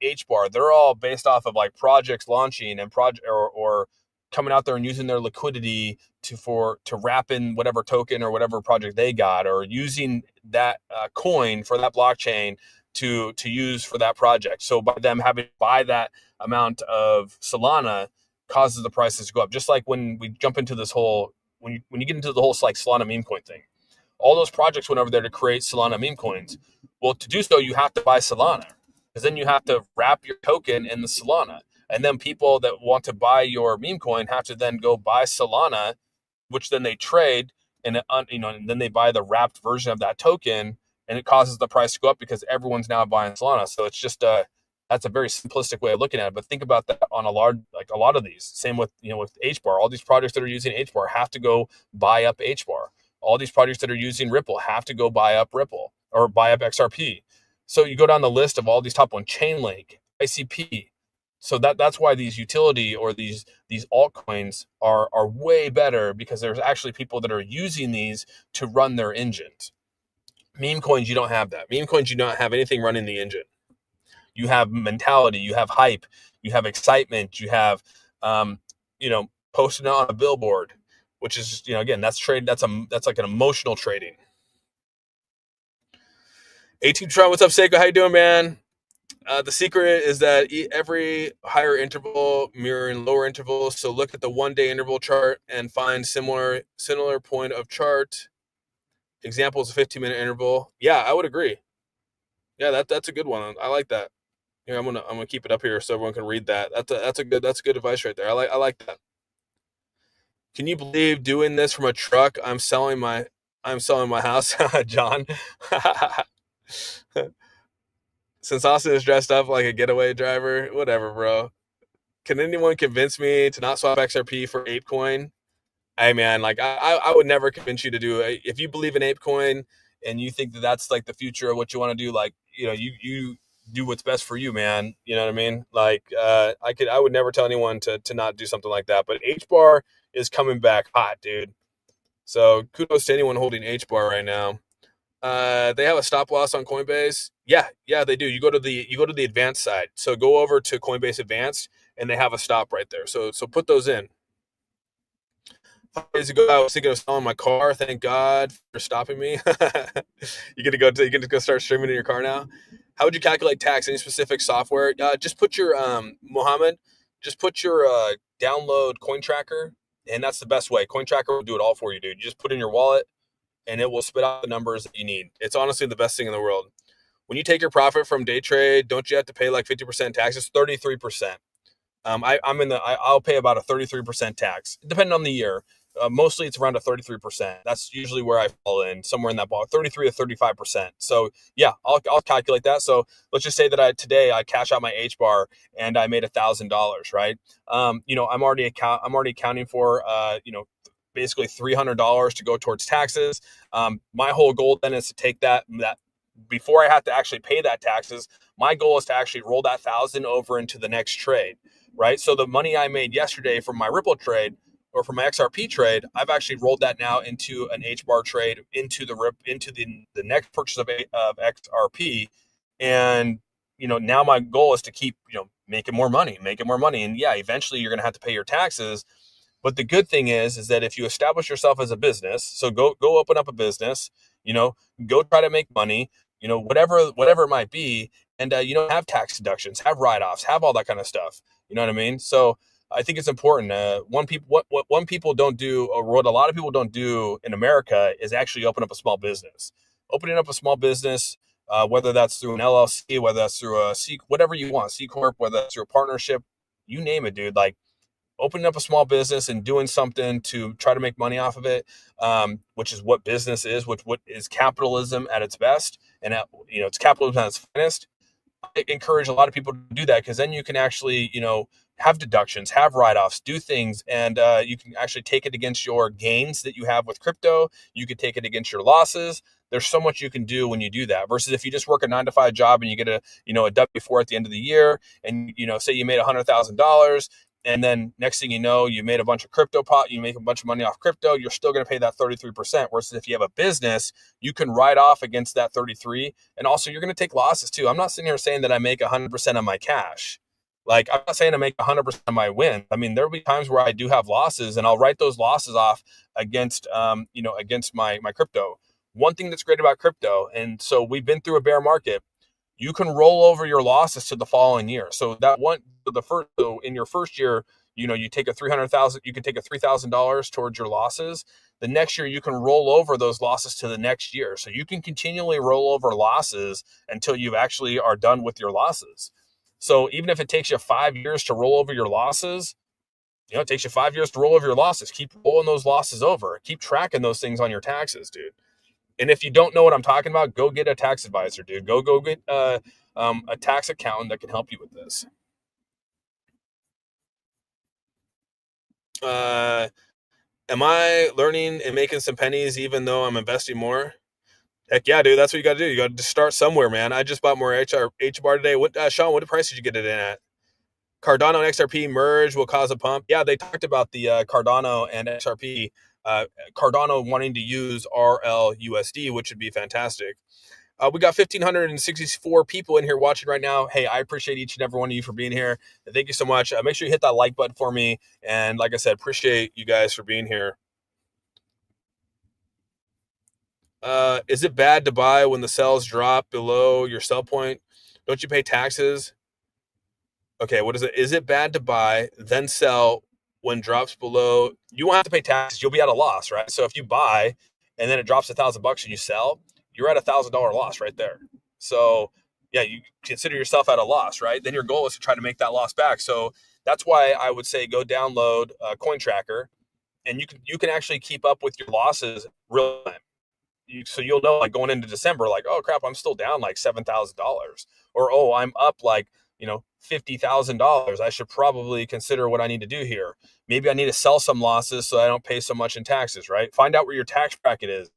H bar, they're all based off of like projects launching and project or coming out there and using their liquidity to wrap in whatever token or whatever project they got, or using that coin for that blockchain to use for that project. So by them having to buy that amount of Solana causes the prices to go up. Just like when we jump into this whole, when you get into the whole like Solana meme coin thing, all those projects went over there to create Solana meme coins. Well, to do so, you have to buy Solana, because then you have to wrap your token in the Solana. And then people that want to buy your meme coin have to then go buy Solana, which then they trade, and and then they buy the wrapped version of that token, and it causes the price to go up because everyone's now buying Solana. So it's just that's a very simplistic way of looking at it. But think about that on a lot of these. Same with with H bar. All these projects that are using H bar have to go buy up H bar. All these projects that are using Ripple have to go buy up Ripple or buy up XRP. So you go down the list of all these top ones, Chainlink, ICP. So that's why these utility or these altcoins are way better, because there's actually people that are using these to run their engines. Meme coins, you don't have that. Meme coins, you don't have anything running the engine. You have mentality, you have hype, you have excitement, you have posting on a billboard, which is again, that's trade. That's like an emotional trading. 18 Tron, what's up, Seiko? How you doing, man? The secret is that every higher interval mirroring lower intervals. So look at the 1 day interval chart and find similar point of chart. Example is a 15-minute interval. Yeah, I would agree. Yeah, that's a good one. I like that. Here, I'm gonna keep it up here so everyone can read that. That's good advice right there. I like that. Can you believe doing this from a truck? I'm selling my house, John. Since Austin is dressed up like a getaway driver, whatever, bro. Can anyone convince me to not swap XRP for ApeCoin? Hey, man, like I would never convince you to do it. If you believe in ApeCoin and you think that that's like the future of what you want to do, like, you do what's best for you, man. You know what I mean? Like, I would never tell anyone to not do something like that. But HBAR is coming back hot, dude. So kudos to anyone holding HBAR right now. They have a stop loss on Coinbase. Yeah, they do. You go to the advanced side. So go over to Coinbase Advanced, and they have a stop right there. So put those in. 5 days ago, I was thinking of selling my car. Thank God for stopping me. You gonna go start streaming in your car now? How would you calculate tax? Any specific software? Just put your Mohammed. Just put your download Coin Tracker, and that's the best way. Coin Tracker will do it all for you, dude. You just put in your wallet, and it will spit out the numbers that you need. It's honestly the best thing in the world. When you take your profit from day trade, don't you have to pay like 50% taxes? 33%. I'll pay about a 33% tax, depending on the year. Mostly it's around a 33%. That's usually where I fall in, somewhere in that ball, 33 to 35%. So yeah, I'll calculate that. So let's just say that today I cash out my H bar and I made $1,000, right? I'm already accounting for, basically $300 to go towards taxes. My whole goal then is to take that before I have to actually pay that taxes. My goal is to actually roll that 1,000 over into the next trade, right? So the money I made yesterday from my Ripple trade or from my XRP trade, I've actually rolled that now into an H bar trade into the next purchase of XRP, and now my goal is to keep making more money, and yeah, eventually you're going to have to pay your taxes. But the good thing is that if you establish yourself as a business, so go open up a business, go try to make money, whatever it might be, and have tax deductions, have write-offs, have all that kind of stuff. You know what I mean? So I think it's important. What people don't do, or what a lot of people don't do in America, is actually open up a small business. Opening up a small business, whether that's through an LLC, whether that's through a C, whatever you want, C corp, whether that's through a partnership, you name it, dude. Like, opening up a small business and doing something to try to make money off of it, which is what business is, what is capitalism at its best, and it's capitalism at its finest. I encourage a lot of people to do that, because then you can actually, have deductions, have write-offs, do things, and you can actually take it against your gains that you have with crypto. You could take it against your losses. There's so much you can do when you do that, versus if you just work a 9 to 5 job and you get a W-4 at the end of the year, and say you made $100,000, and then next thing you know, you made a bunch of you make a bunch of money off crypto, you're still going to pay that 33%. Versus if you have a business, you can write off against that 33. And also you're going to take losses too. I'm not sitting here saying that I make 100% of my cash. Like, I'm not saying I make 100% of my win. I mean, there'll be times where I do have losses, and I'll write those losses off against, against my crypto. One thing that's great about crypto, and so we've been through a bear market, you can roll over your losses to the following year. So in your first year, you take a 300,000, you can take a $3,000 towards your losses. The next year, you can roll over those losses to the next year. So you can continually roll over losses until you actually are done with your losses. So even if it takes you 5 years to roll over your losses, it takes you 5 years to roll over your losses. Keep rolling those losses over. Keep tracking those things on your taxes, dude. And if you don't know what I'm talking about, go get a tax advisor, dude. Go get a tax accountant that can help you with this. Am I learning and making some pennies even though I'm investing more? Heck yeah, dude. That's what you got to do. You got to start somewhere, man. I just bought more H bar today. Sean, what price did you get it in at? Cardano and XRP merge will cause a pump. Yeah, they talked about the Cardano and XRP. Cardano wanting to use RLUSD, which would be fantastic. We got 1,564 people in here watching right now. Hey, I appreciate each and every one of you for being here. Thank you so much. Make sure you hit that like button for me. And like I said, appreciate you guys for being here. Is it bad to buy when the sales drop below your sell point? Don't you pay taxes? Okay, what is it? Is it bad to buy, then sell when drops below? You won't have to pay taxes. You'll be at a loss, right? So if you buy and then it drops $1,000 and you sell, you're at $1,000 loss right there. So yeah, you consider yourself at a loss, right? Then your goal is to try to make that loss back. So that's why I would say go download Coin Tracker, and you can actually keep up with your losses real time. So you'll know, like, going into December, like, oh crap, I'm still down like $7,000, or oh, I'm up like $50,000. I should probably consider what I need to do here. Maybe I need to sell some losses so I don't pay so much in taxes, right? Find out where your tax bracket is.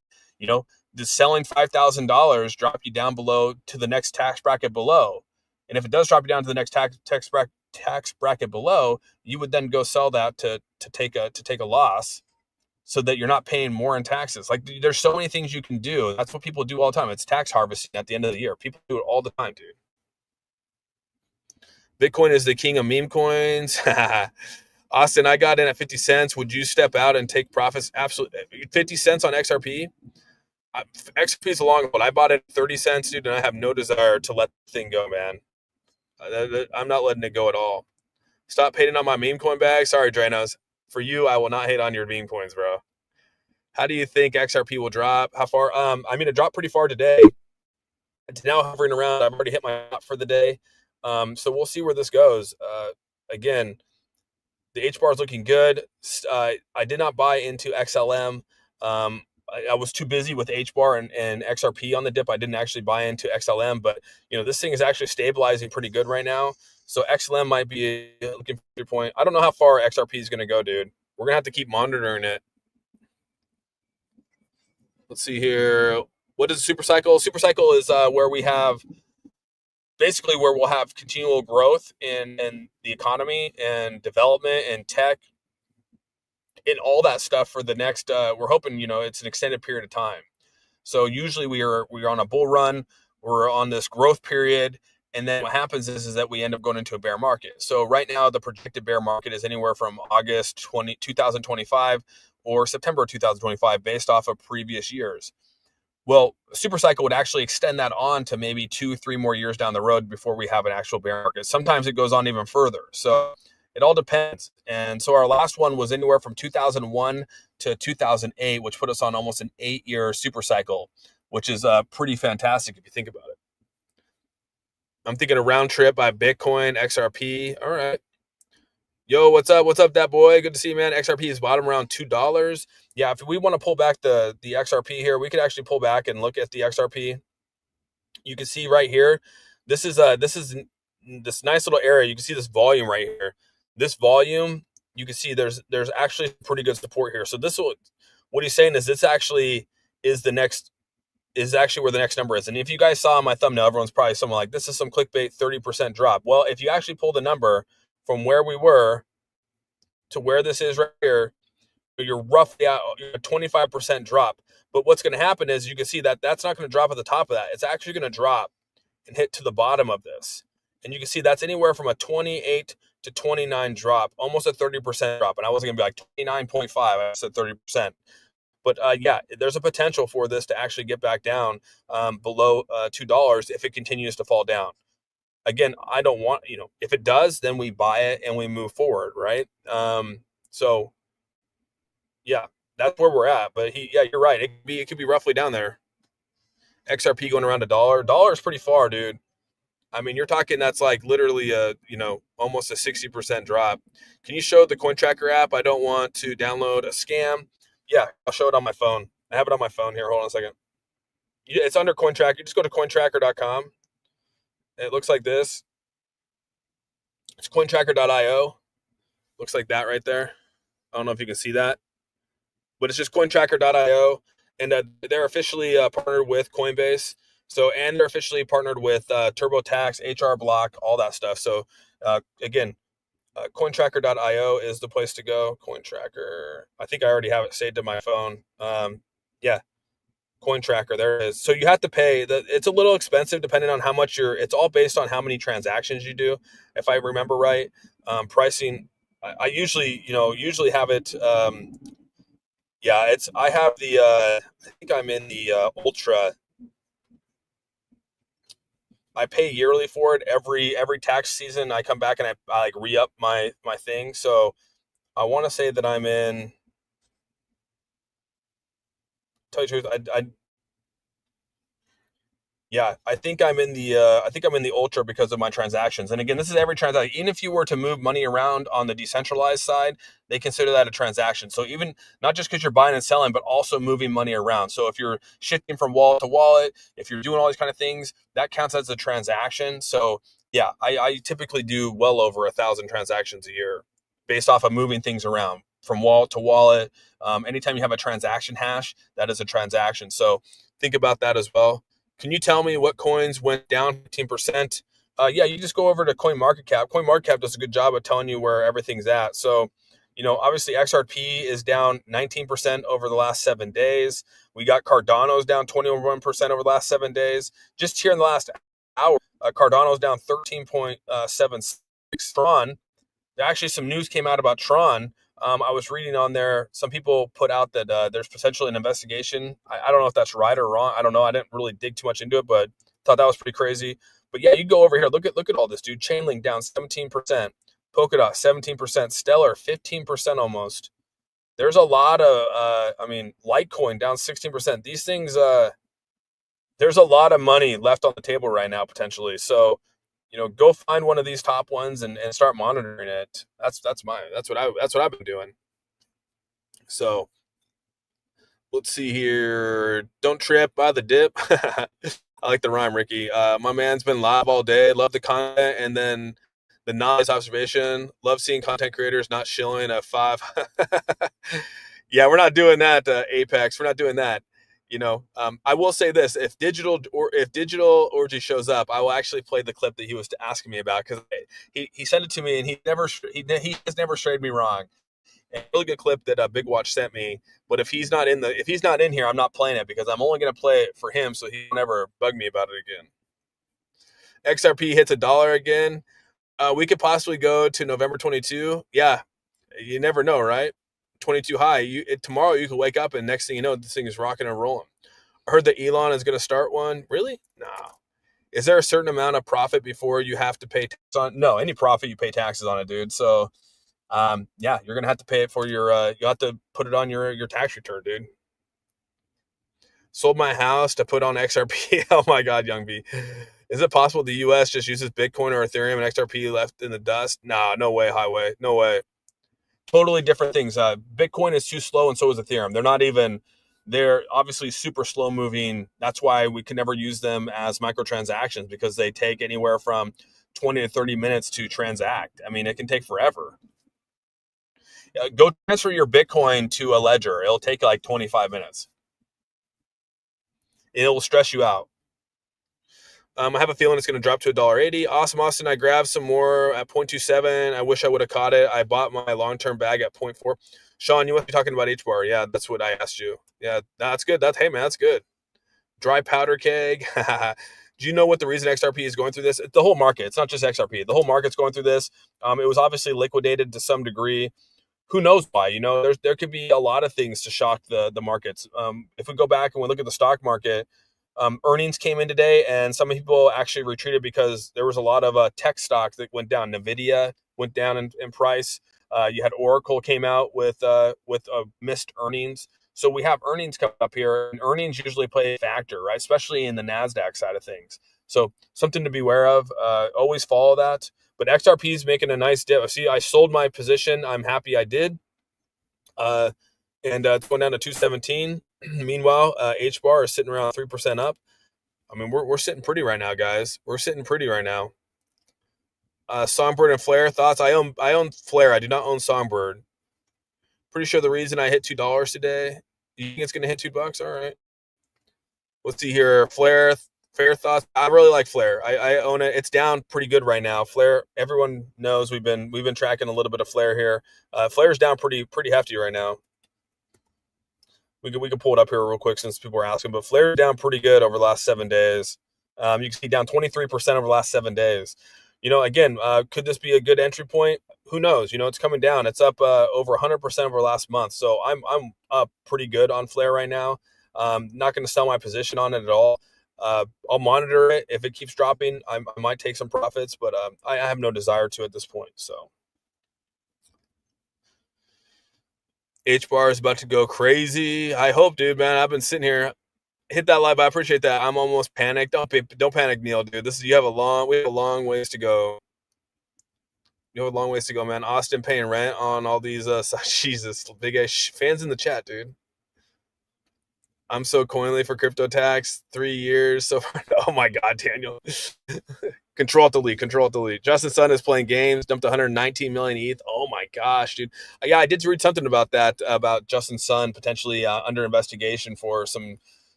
Does selling $5,000 drop you down below to the next tax bracket below? And if it does drop you down to the next tax bracket below, you would then go sell that to take a loss, so that you're not paying more in taxes. Like, there's so many things you can do. That's what people do all the time. It's tax harvesting at the end of the year. People do it all the time, dude. Bitcoin is the king of meme coins. Austin, I got in at 50 cents. Would you step out and take profits? Absolutely. 50 cents on XRP? XRP is a long one. I bought it at 30 cents, dude, and I have no desire to let the thing go, man. I'm not letting it go at all. Stop hating on my meme coin bag. Sorry, Dranos. For you, I will not hate on your meme coins, bro. How do you think XRP will drop? How far? I mean, it dropped pretty far today. It's now hovering around. I've already hit my top for the day. So we'll see where this goes. Again, the H bar is looking good. I did not buy into XLM. I was too busy with H bar and XRP on the dip. I didn't actually buy into XLM, but this thing is actually stabilizing pretty good right now. So XLM might be looking for your point. I don't know how far XRP is going to go, dude. We're gonna have to keep monitoring it. Let's see here. What is super cycle? Super cycle is where we have basically where we'll have continual growth in the economy and development and tech and all that stuff for the next. We're hoping it's an extended period of time. So usually we are on a bull run. We're on this growth period. And then what happens is that we end up going into a bear market. So right now, the projected bear market is anywhere from August 2025 or September 2025 based off of previous years. Well, super cycle would actually extend that on to maybe 2-3 more years down the road before we have an actual bear market. Sometimes it goes on even further. So it all depends. And so our last one was anywhere from 2001 to 2008, which put us on almost an 8-year super cycle, which is pretty fantastic if you think about it. I'm thinking a round trip by Bitcoin, XRP. All right. Yo, what's up? What's up, that boy? Good to see you, man. XRP is bottom around $2. Yeah, if we want to pull back the XRP here, we could actually pull back and look at the XRP. You can see right here, this is this nice little area. You can see this volume right here. This volume, you can see there's actually pretty good support here. So what he's saying is this actually is actually where the next number is. And if you guys saw my thumbnail, everyone's probably something like, this is some clickbait 30% drop. Well, if you actually pull the number from where we were to where this is right here, you're roughly at a 25% drop. But what's going to happen is you can see that that's not going to drop at the top of that. It's actually going to drop and hit to the bottom of this. And you can see that's anywhere from a 28 to 29 drop, almost a 30% drop. And I wasn't going to be like 29.5, I said 30%. But yeah, there's a potential for this to actually get back down below $2 if it continues to fall down. Again, I don't want, if it does, then we buy it and we move forward, right? So yeah, that's where we're at. But you're right. It could be roughly down there. XRP going around $1. Dollar is pretty far, dude. I mean, you're talking that's like literally almost a 60% drop. Can you show the CoinTracker app? I don't want to download a scam. Yeah, I'll show it on my phone. I have it on my phone here. Hold on a second. Yeah, it's under CoinTracker. You just go to cointracker.com. It looks like this. It's cointracker.io. Looks like that right there. I don't know if you can see that, but it's just cointracker.io. And they're officially partnered with Coinbase. And they're officially partnered with TurboTax, HR Block, all that stuff. So again, cointracker.io is the place to go. CoinTracker. I think I already have it saved to my phone. Yeah, CoinTracker. There it is. So you have to pay. It's a little expensive depending on how much it's all based on how many transactions you do. If I remember right, pricing. I usually have it. I have the. I think I'm in the Ultra. I pay yearly for it every tax season. I come back and I like re-up my thing. So I want to say that I'm in. Tell you the truth, I think I'm in the Ultra because of my transactions. And again, this is every transaction. Even if you were to move money around on the decentralized side, they consider that a transaction. So even not just because you're buying and selling, but also moving money around. So if you're shifting from wallet to wallet, if you're doing all these kind of things, that counts as a transaction. So yeah, I typically do well over 1,000 transactions a year based off of moving things around from wallet to wallet. Anytime you have a transaction hash, that is a transaction. So think about that as well. Can you tell me what coins went down 15%? Yeah, you just go over to CoinMarketCap. CoinMarketCap does a good job of telling you where everything's at. So, obviously XRP is down 19% over the last 7 days. We got Cardano's down 21% over the last 7 days. Just here in the last hour, Cardano's down 13.7 Tron. Actually, some news came out about Tron. I was reading on there. Some people put out that there's potentially an investigation. I don't know if that's right or wrong. I don't know. I didn't really dig too much into it, but thought that was pretty crazy. But yeah, you go over here. Look at all this, dude. Chainlink down 17%, Polkadot 17%, Stellar 15% almost. There's a lot of I mean, Litecoin down 16%. These things, there's a lot of money left on the table right now potentially. So, go find one of these top ones and start monitoring it. That's what I've been doing. So let's see here. Don't trip by the dip. I like the rhyme, Ricky. My man's been live all day. Love the content, and then the noise observation. Love seeing content creators not shilling at 5. Yeah, we're not doing that, Apex. We're not doing that. I will say this: if digital orgy shows up, I will actually play the clip that he was asking me about, because he sent it to me, and he has never strayed me wrong. A really good clip that Big Watch sent me. But if he's not in here, I'm not playing it, because I'm only going to play it for him, so he will never bug me about it again. XRP hits $1 again. We could possibly go to November 22. Yeah, you never know, right? 22 high. Tomorrow you could wake up and next thing you know, this thing is rocking and rolling. I heard that Elon is going to start one. Really? No. Is there a certain amount of profit before you have to pay tax on? No, any profit you pay taxes on it, dude. So, yeah, you're gonna have to pay it for your. You have to put it on your tax return, dude. Sold my house to put on XRP. Oh my God, Young B. Is it possible the U.S. just uses Bitcoin or Ethereum and XRP left in the dust? Nah, no way, highway, no way. Totally different things. Bitcoin is too slow, and so is Ethereum. They're obviously super slow moving. That's why we can never use them as microtransactions, because they take anywhere from 20 to 30 minutes to transact. I mean, it can take forever. Go transfer your Bitcoin to a ledger. It'll take like 25 minutes. It will stress you out. I have a feeling it's going to drop to $1.80. Awesome, Austin. I grabbed some more at 0.27. I wish I would have caught it. I bought my long-term bag at 0.4. Sean, you must be talking about HBAR. Yeah, that's what I asked you. Yeah, that's good. Hey, man, that's good. Dry powder keg. Do you know what the reason XRP is going through this? The whole market. It's not just XRP. The whole market's going through this. It was obviously liquidated to some degree. Who knows why? There could be a lot of things to shock the markets. If we go back and we look at the stock market, earnings came in today, and some people actually retreated because there was a lot of tech stocks that went down. Nvidia went down in price. You had Oracle came out with missed earnings. So we have earnings coming up here, and earnings usually play a factor, right? Especially in the NASDAQ side of things. So something to be aware of. Always follow that. But XRP is making a nice dip. See, I sold my position. I'm happy I did. And it's going down to 217. Meanwhile, HBAR is sitting around 3% up. I mean, we're sitting pretty right now, guys. We're sitting pretty right now. Songbird and Flare thoughts. I own Flare. I do not own Songbird. Pretty sure the reason I hit $2 today. You think it's gonna hit $2? All right. Let's see here. Flare thoughts. I really like Flare. I own it. It's down pretty good right now. Flare. Everyone knows we've been tracking a little bit of Flare here. Flare's down pretty hefty right now. We can pull it up here real quick since people are asking, but Flare's down pretty good over the last 7 days. You can see down 23% over the last 7 days. Again, could this be a good entry point? Who knows? It's coming down. It's up over 100% over last month. So I'm up pretty good on Flare right now. Not going to sell my position on it at all. I'll monitor it. If it keeps dropping, I might take some profits, but I have no desire to at this point. So HBAR is about to go crazy. I hope, dude, man. I've been sitting here. Hit that like. I appreciate that. I'm almost panicked. Don't panic, Neil, dude. We have a long ways to go. You have a long ways to go, man. Austin paying rent on all these Jesus, big ass fans in the chat, dude. I'm so coinly for crypto tax. 3 years so far. Oh my God, Daniel. Control delete. Justin Sun is playing games. Dumped 119 million ETH. Oh my gosh, dude. Yeah, I did read something about that, about Justin Sun potentially under investigation for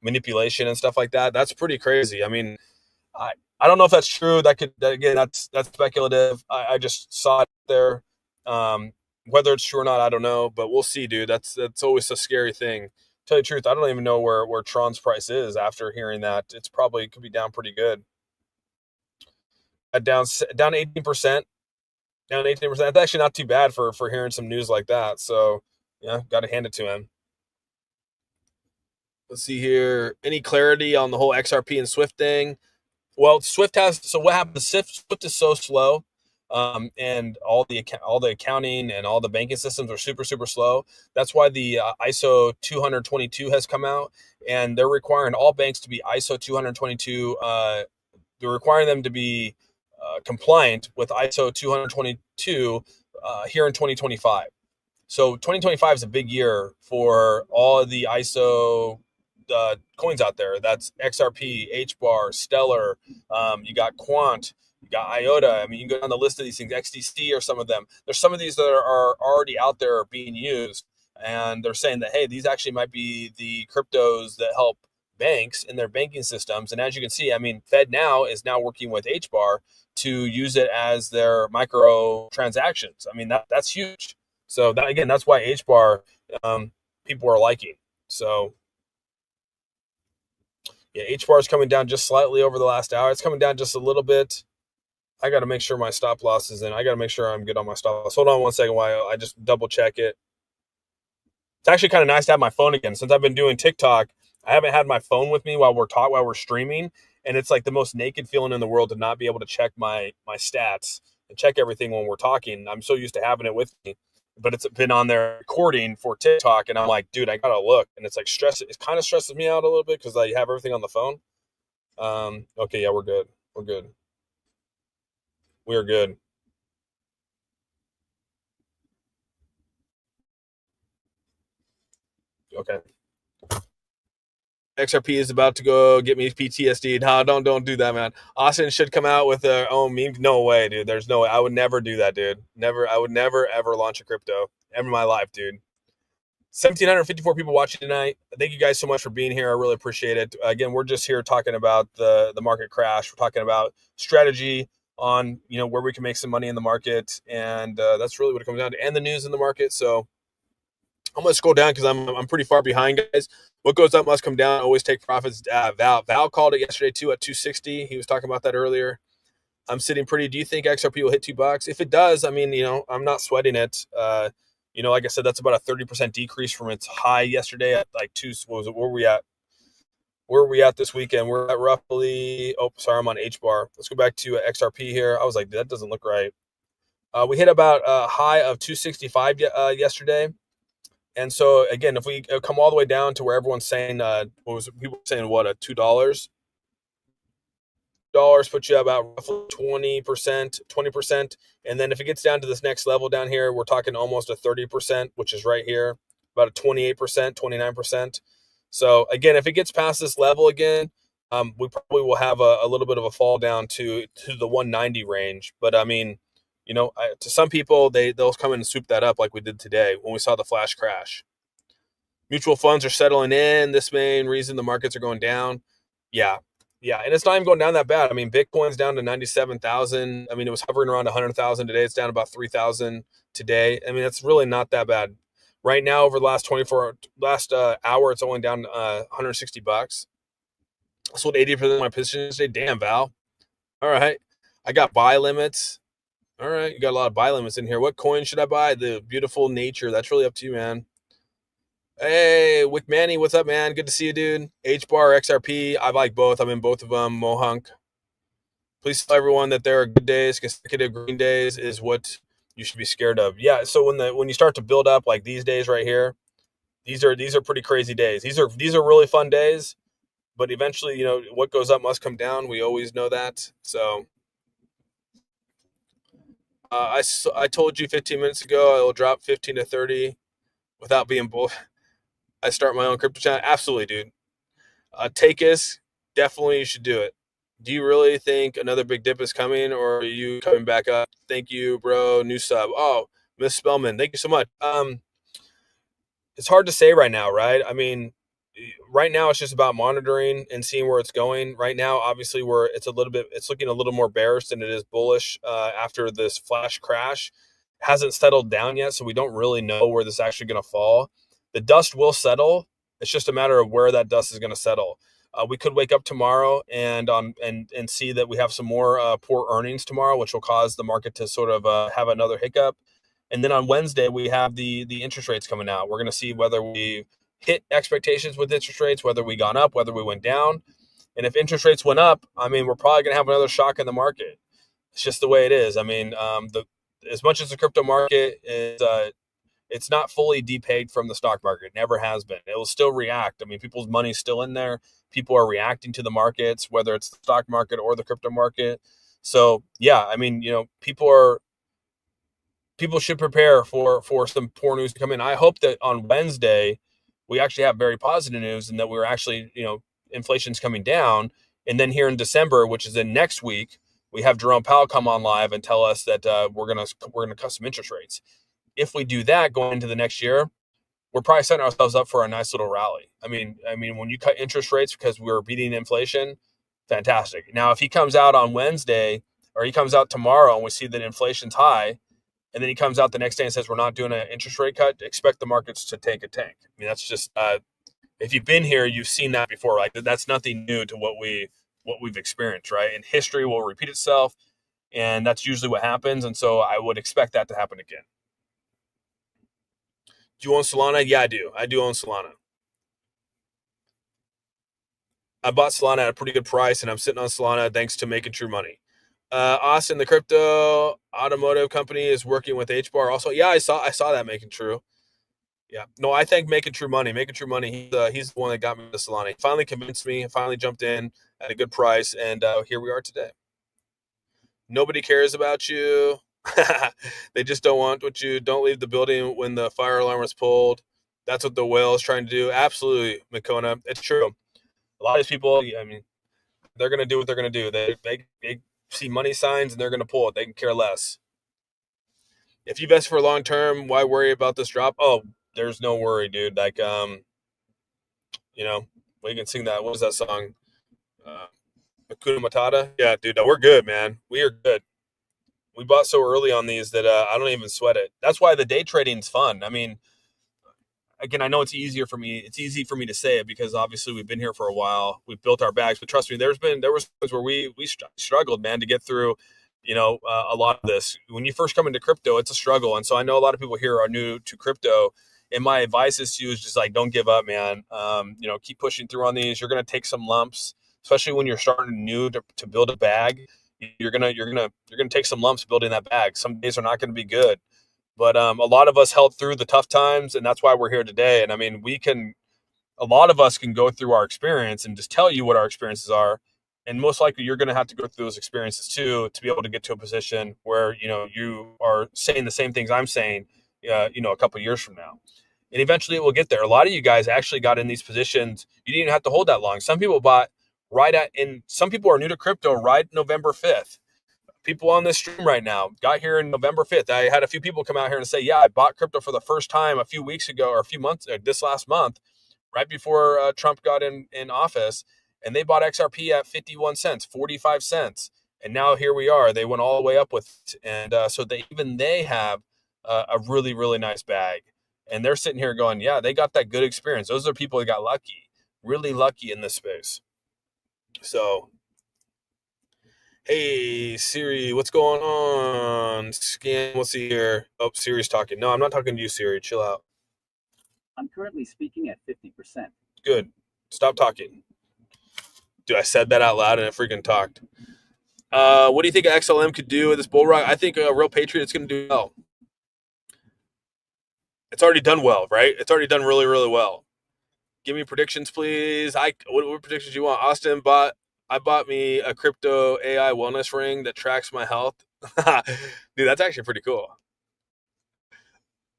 manipulation and stuff like that. That's pretty crazy. I mean, I don't know if that's true. Again, that's speculative. I just saw it there. Whether it's true or not, I don't know, but we'll see, dude. That's always a scary thing. Tell you the truth, I don't even know where Tron's price is after hearing that. It's probably could be down pretty good. down 18%. Down 18%. That's actually not too bad for hearing some news like that. So yeah, got to hand it to him. Let's see here. Any clarity on the whole XRP and Swift thing? Well, Swift has. So what happens? Swift is so slow, and all the accounting and all the banking systems are super slow. That's why the ISO 222 has come out, and they're requiring all banks to be ISO 222. They're requiring them to be compliant with ISO 222 here in 2025. So 2025 is a big year for all of the ISO coins out there. That's XRP, HBAR, Stellar. You got Quant. You got IOTA. I mean, you can go down the list of these things. XDC or some of them. There's some of these that are already out there being used, and they're saying that hey, these actually might be the cryptos that help banks in their banking systems. And as you can see, I mean, Fed now is now working with HBAR to use it as their micro transactions. I mean, that's huge. So that again, that's why HBAR people are liking. So yeah, HBAR is coming down just slightly over the last hour. It's coming down just a little bit. I got to make sure my stop loss is in. I got to make sure I'm good on my stop loss. Hold on one second while I just double check it. It's actually kind of nice to have my phone again. Since I've been doing TikTok, I haven't had my phone with me while we're streaming, and it's like the most naked feeling in the world to not be able to check my stats and check everything when we're talking. I'm so used to having it with me, but it's been on there recording for TikTok, and I'm like, dude, I gotta look, and it's like stress. It kind of stresses me out a little bit because I have everything on the phone. Okay, yeah, we're good. We're good. We are good. Okay. XRP is about to go get me PTSD. No, don't do that, man. Austin should come out with their own meme. No way, dude. There's no way. I would never do that, dude. Never. I would never ever launch a crypto ever in my life, dude. 1,754 people watching tonight. Thank you guys so much for being here. I really appreciate it. Again, we're just here talking about the market crash. We're talking about strategy on where we can make some money in the market, and that's really what it comes down to, and the news in the market. So I'm gonna scroll down because I'm pretty far behind, guys. What goes up must come down. Always take profits. Val called it yesterday too at 260. He was talking about that earlier. I'm sitting pretty. Do you think XRP will hit $2? If it does, I mean, I'm not sweating it. Like I said, that's about a 30% decrease from its high yesterday at like two. What was it? Where were we at? Where are we at this weekend? We're at roughly. Oh, sorry, I'm on HBAR. Let's go back to XRP here. I was like, that doesn't look right. We hit about a high of 265 yesterday. And so again, if we come all the way down to where everyone's saying, what was it? People saying what, $2? Dollars puts you about roughly 20%, and then if it gets down to this next level down here, we're talking almost a 30%, which is right here, about a 28%, 29%. So again, if it gets past this level again, we probably will have a little bit of a fall down to the 190 range. But I mean, to some people, they'll come in and soup that up like we did today when we saw the flash crash. Mutual funds are settling in. This main reason the markets are going down. Yeah. And it's not even going down that bad. I mean, Bitcoin's down to 97,000. I mean, it was hovering around 100,000 today. It's down about 3,000 today. I mean, it's really not that bad. Right now, over the last hour, it's only down $160. I sold 80% of my positions today. Damn, Val. All right. I got buy limits. All right. You got a lot of buy limits in here. What coin should I buy? The beautiful nature. That's really up to you, man. Hey, Wick Manny, what's up, man? Good to see you, dude. HBAR, XRP, I like both. I'm in both of them. Mohunk. Please tell everyone that there are good days. Consecutive green days is what you should be scared of. Yeah. So when you start to build up like these days right here, these are pretty crazy days. These are really fun days, but eventually, what goes up must come down. We always know that. So I told you 15 minutes ago I will drop 15 to 30 without being bull. I start my own crypto channel. Absolutely, dude. Take us. Definitely, you should do it. Do you really think another big dip is coming, or are you coming back up? Thank you, bro. New sub. Oh, Miss Spellman, thank you so much. It's hard to say right now, right? I mean, right now it's just about monitoring and seeing where it's going. Right now, obviously, it's looking a little more bearish than it is bullish after this flash crash. Hasn't settled down yet, so we don't really know where this is actually going to fall. The dust will settle. It's just a matter of where that dust is going to settle. We could wake up tomorrow and see that we have some more poor earnings tomorrow, which will cause the market to sort of have another hiccup. And then on Wednesday, we have the interest rates coming out. We're going to see whether we hit expectations with interest rates, whether we gone up, whether we went down. And if interest rates went up, I mean, we're probably going to have another shock in the market. It's just the way it is. I mean, as much as the crypto market is, it's not fully depegged from the stock market. It never has been. It will still react. I mean, people's money's still in there. People are reacting to the markets, whether it's the stock market or the crypto market. So yeah, I mean, people should prepare for some poor news to come in. I hope that on Wednesday we actually have very positive news and that we're actually, inflation's coming down. And then here in December, which is in next week, we have Jerome Powell come on live and tell us that we're gonna cut some interest rates. If we do that going into the next year, we're probably setting ourselves up for a nice little rally. I mean, when you cut interest rates because we're beating inflation, fantastic. Now, if he comes out on Wednesday or he comes out tomorrow and we see that inflation's high, and then he comes out the next day and says we're not doing an interest rate cut, expect the markets to take a tank. I mean, that's just if you've been here, you've seen that before. Like that's nothing new to what we've experienced, right? And history will repeat itself, and that's usually what happens. And so I would expect that to happen again. Do you own Solana? Yeah, I do. I do own Solana. I bought Solana at a pretty good price, and I'm sitting on Solana thanks to Making True Money. Austin, the crypto automotive company, is working with HBAR also. Yeah, I saw that, Making True. Yeah, no, I thank Making True Money. Making True Money, he's the one that got me to Solana. He finally convinced me. Finally jumped in at a good price, and here we are today. Nobody cares about you. They just don't want what you don't leave the building when the fire alarm is pulled. That's what the whale is trying to do. Absolutely, Makona. It's true. A lot of these people, I mean, they're going to do what they're going to do. They see money signs and they're going to pull it. They can care less. If you invest for long term, why worry about this drop? Oh, there's no worry, dude. Like, we can sing that. What is that song? Hakuna Matata. Yeah, dude, we're good, man. We are good. We bought so early on these that I don't even sweat it. That's why the day trading's fun. I mean, again, I know it's easy for me to say it because obviously we've been here for a while. We've built our bags, but trust me, there was times where we struggled, man, to get through, a lot of this. When you first come into crypto, it's a struggle. And so I know a lot of people here are new to crypto. And my advice is to you is just like, don't give up, man. Keep pushing through on these. You're going to take some lumps, especially when you're starting new to build a bag. You're gonna take some lumps building that bag. Some days are not going to be good, but a lot of us held through the tough times, and that's why we're here today. And I mean, a lot of us can go through our experience and just tell you what our experiences are, and most likely you're going to have to go through those experiences too to be able to get to a position where you are saying the same things I'm saying, a couple of years from now. And eventually it will get there. A lot of you guys actually got in these positions. You didn't even have to hold that long. Some people bought some people are new to crypto right November 5th. People on this stream right now got here in November 5th. I had a few people come out here and say, yeah, I bought crypto for the first time a few weeks ago or a few months, this last month, right before Trump got in office. And they bought XRP at 51 cents, 45 cents. And now here we are. They went all the way up with it. And so they have a really, really nice bag. And they're sitting here going, yeah, they got that good experience. Those are people that got lucky, really lucky in this space. So, hey, Siri, what's going on? Let's see here. Oh, Siri's talking. No, I'm not talking to you, Siri. Chill out.
I'm currently speaking at 50%.
Good. Stop talking. Dude, I said that out loud and it freaking talked. What do you think XLM could do with this bull run? I think a real Patriot's going to do well. It's already done well, right? It's already done really, really well. Give me predictions, please. What predictions do you want? Austin I bought me a crypto AI wellness ring that tracks my health. Dude, that's actually pretty cool.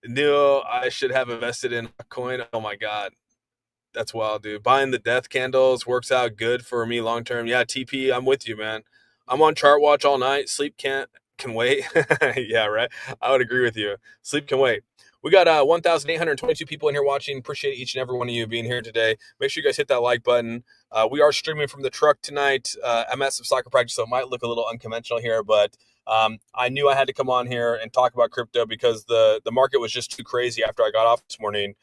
Knew I should have invested in a coin. Oh my God. That's wild, dude. Buying the death candles works out good for me long term. Yeah, TP, I'm with you, man. I'm on chart watch all night. Sleep can wait. Yeah, right. I would agree with you. Sleep can wait. We got 1,822 people in here watching. Appreciate each and every one of you being here today. Make sure you guys hit that like button. We are streaming from the truck tonight. I'm at some soccer practice, so it might look a little unconventional here, but I knew I had to come on here and talk about crypto because the market was just too crazy after I got off this morning.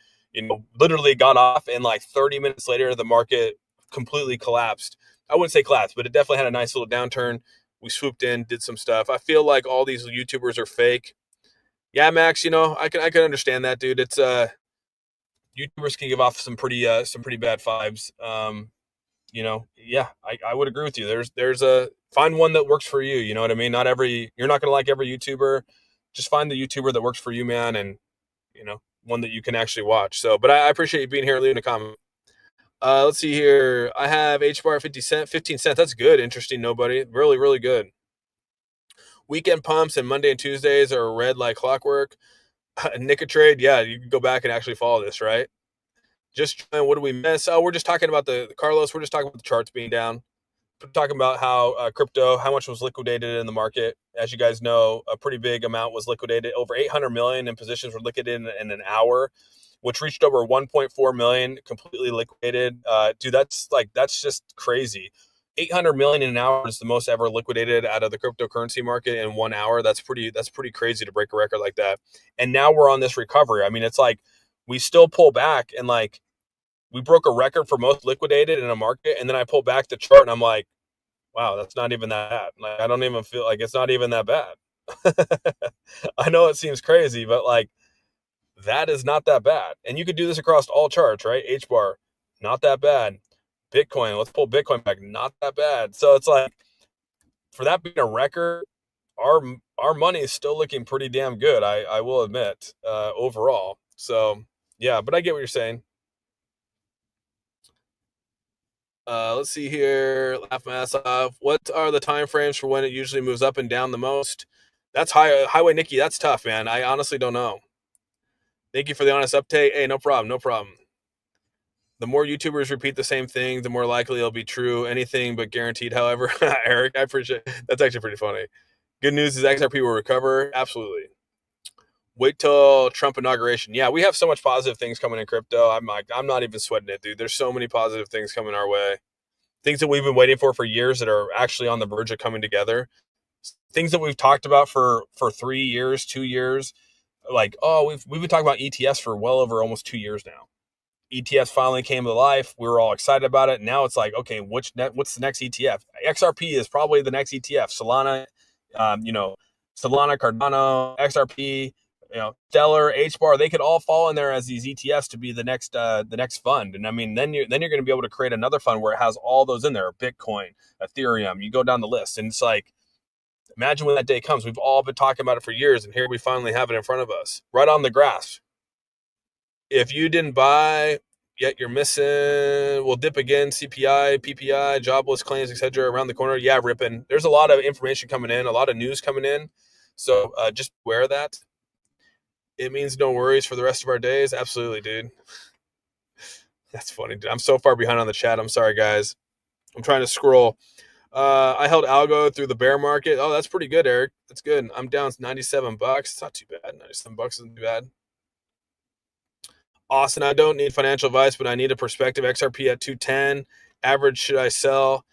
Literally got off, and like 30 minutes later, the market completely collapsed. I wouldn't say collapsed, but it definitely had a nice little downturn. We swooped in, did some stuff. I feel like all these YouTubers are fake. Yeah, Max, I can understand that, dude. It's YouTubers can give off some pretty bad vibes. Yeah, I would agree with you. There's a find one that works for you. You know what I mean? You're not gonna like every YouTuber. Just find the YouTuber that works for you, man, and one that you can actually watch. So, but I appreciate you being here, leaving a comment. Let's see here. I have H bar 15 cents. That's good. Interesting. Nobody. Really, really good. Weekend pumps and Monday and Tuesdays are red like clockwork. Trade. Yeah, you can go back and actually follow this, right? Just what do we miss? Oh, we're just talking about the Carlos. We're just talking about the charts being down. We're talking about how crypto, how much was liquidated in the market. As you guys know, a pretty big amount was liquidated. Over 800 million in positions were liquidated in an hour, which reached over 1.4 million completely liquidated. Dude, that's just crazy. 800 million in an hour is the most ever liquidated out of the cryptocurrency market in 1 hour. That's pretty crazy to break a record like that. And now we're on this recovery. I mean, it's like we still pull back and like we broke a record for most liquidated in a market, and then I pull back the chart and I'm like, wow, that's not even that bad. Like I don't even feel like it's not even that bad. I know it seems crazy, but like that is not that bad. And you could do this across all charts, right? H bar, not that bad. Bitcoin, let's pull Bitcoin back, not that bad. So it's like for that being a record, our money is still looking pretty damn good. I will admit, overall. So yeah, but I get what you're saying. Let's see here. Laugh my ass off. What are the time frames for when it usually moves up and down the most? That's Highway Nikki. That's tough, man. I honestly don't know. Thank you for the honest update. Hey, no problem. No problem. The more YouTubers repeat the same thing, the more likely it'll be true. Anything but guaranteed, however. Eric, I appreciate it. That's actually pretty funny. Good news is XRP will recover. Absolutely. Wait till Trump inauguration. Yeah, we have so much positive things coming in crypto. I'm not even sweating it, dude. There's so many positive things coming our way. Things that we've been waiting for years that are actually on the verge of coming together. Things that we've talked about for 3 years, 2 years. Like, oh, we've been talking about ETFs for well over almost 2 years now. ETFs finally came to life. We were all excited about it. Now it's like, okay, what's the next ETF? XRP is probably the next ETF. Solana, Solana, Cardano, XRP, Stellar, H bar, they could all fall in there as these ETFs to be the next fund. And I mean, then you're going to be able to create another fund where it has all those in there: Bitcoin, Ethereum. You go down the list, and it's like, imagine when that day comes. We've all been talking about it for years, and here we finally have it in front of us, right on the grasp. If you didn't buy yet, you're missing. We'll dip again. CPI, PPI, jobless claims, etc. around the corner. Yeah, ripping. There's a lot of information coming in, a lot of news coming in. So just beware of that. It means no worries for the rest of our days. Absolutely, dude. That's funny, dude. I'm so far behind on the chat. I'm sorry, guys. I'm trying to scroll. I held algo through the bear market. Oh, that's pretty good, Eric. That's good. I'm down $97. It's not too bad. $97 isn't too bad. Austin, I don't need financial advice, but I need a perspective. XRP at 210. Average, should I sell?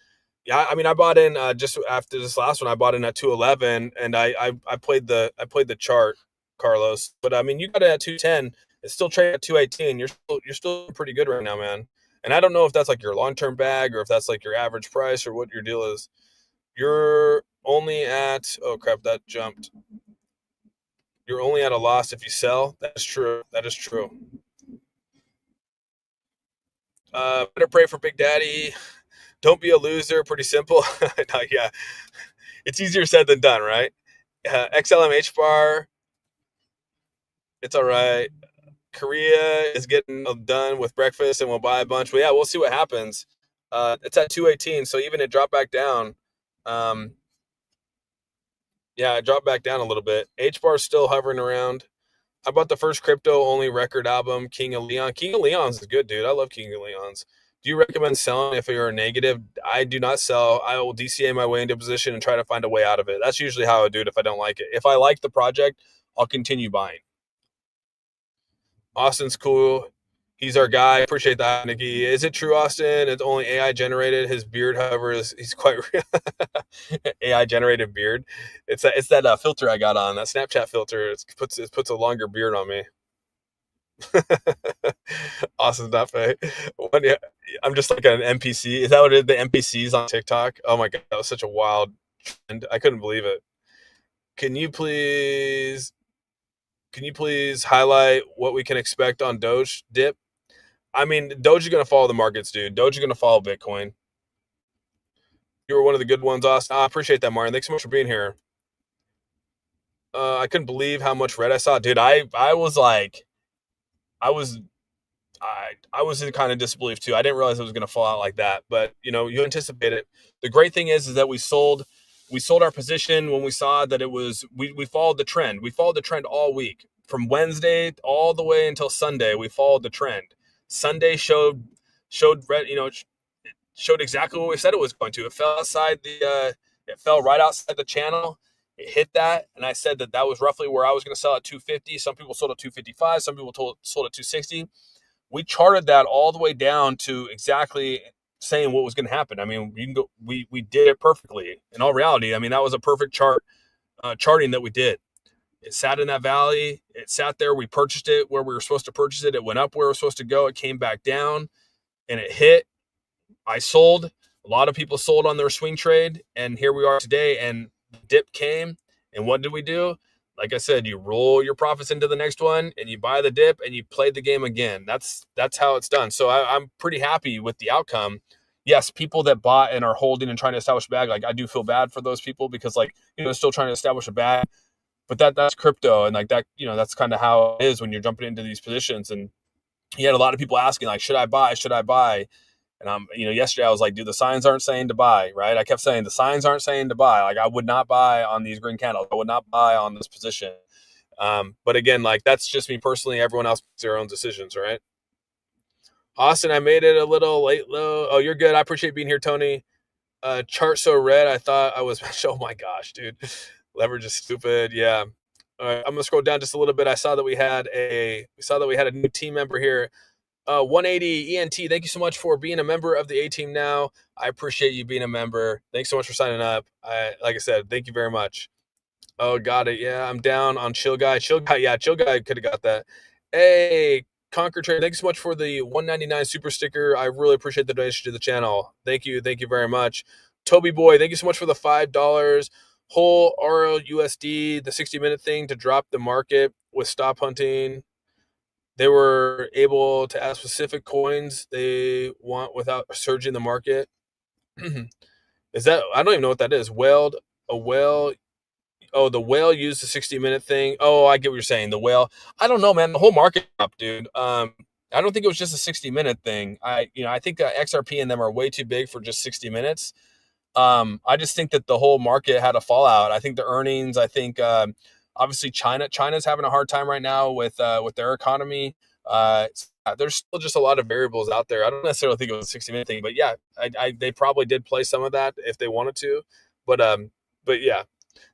Yeah, I mean, I bought in just after this last one. I bought in at 211, and I played the chart, Carlos. But I mean, you got it at 210. It's still trading at 218. You're still pretty good right now, man. And I don't know if that's like your long term bag or if that's like your average price or what your deal is. You're only at, oh crap, that jumped. You're only at a loss if you sell. That's true. That is true. Better pray for Big Daddy. Don't be a loser. Pretty simple. No, yeah, it's easier said than done, right? XLMH bar. It's all right. Korea is getting done with breakfast and we'll buy a bunch. Well, yeah, we'll see what happens. It's at 218, so even it dropped back down. Yeah, it dropped back down a little bit. H bar still hovering around. I bought the first crypto only record album, King of Leon. King of Leon's is good, dude. I love King of Leon's. Do you recommend selling if you're a negative? I do not sell. I will DCA my way into a position and try to find a way out of it. That's usually how I do it if I don't like it. If I like the project, I'll continue buying. Austin's cool. He's our guy. Appreciate that, Nikki. Is it true, Austin? It's only AI generated. His beard, however, he's quite real. AI generated beard. It's that filter I got on, that Snapchat filter. It puts a longer beard on me. Austin Duffy. Yeah, I'm just like an NPC. Is that what it is? The NPCs on TikTok? Oh my god, that was such a wild trend. I couldn't believe it. Can you please can you please highlight what we can expect on Doge dip? I mean, Doge is going to follow the markets, dude. Doge is going to follow Bitcoin. You were one of the good ones, Austin. I appreciate that, Martin. Thanks so much for being here. I couldn't believe how much red I saw, dude. I was like, I was I was in kind of disbelief too. I didn't realize it was going to fall out like that, but you anticipate it. The great thing is that we sold our position when we saw that it was we followed the trend. We followed the trend all week from Wednesday all the way until Sunday. We followed the trend. Sunday showed red, showed exactly what we said it was going to. It fell it fell right outside the channel. It hit that, and I said that was roughly where I was going to sell at 250. Some people sold at 255. Some people sold at 260. We charted that all the way down to exactly saying what was going to happen. I mean, you can go. We did it perfectly. In all reality, I mean, that was a perfect charting that we did. It sat in that valley. It sat there. We purchased it where we were supposed to purchase it. It went up where it was supposed to go. It came back down, and it hit. I sold. A lot of people sold on their swing trade, and here we are today. And the dip came, and what did we do? Like I said, you roll your profits into the next one, and you buy the dip, and you play the game again. That's how it's done. So I'm pretty happy with the outcome. Yes, people that bought and are holding and trying to establish a bag, like I do feel bad for those people because still trying to establish a bag, but that's crypto, and like that, that's kind of how it is when you're jumping into these positions. And you had a lot of people asking like, should I buy? Should I buy? And yesterday I was like, dude, the signs aren't saying to buy, right? I kept saying the signs aren't saying to buy. Like I would not buy on these green candles. I would not buy on this position. But again, like that's just me personally. Everyone else makes their own decisions, right? Austin, I made it a little late low. Oh, you're good. I appreciate being here, Tony. Chart so red. I thought I was, oh my gosh, dude. Leverage is stupid. Yeah. All right, I'm gonna scroll down just a little bit. I saw that we had a new team member here. 180 ENT, thank you so much for being a member of the A team now. I appreciate you being a member. Thanks so much for signing up. Like I said, thank you very much. Oh, got it. Yeah, I'm down on Chill Guy. Yeah, Chill Guy could have got that. Hey, Conquer Trader, thanks so much for the 199 super sticker. I really appreciate the donation to the channel. Thank you very much. Toby Boy, thank you so much for the $5. Whole RLUSD, the 60-minute thing to drop the market with stop hunting. They were able to add specific coins they want without surging the market. Is that, I don't even know what that is. A whale. Oh, the whale used the 60-minute thing. Oh, I get what you're saying. The whale. I don't know, man. The whole market up, dude. I don't think it was just a 60-minute thing. I think XRP and them are way too big for just 60 minutes. I just think that the whole market had a fallout. I think the earnings, obviously China's having a hard time right now with their economy. There's still just a lot of variables out there. I don't necessarily think it was a 60-minute thing, but yeah, they probably did play some of that if they wanted to. But yeah,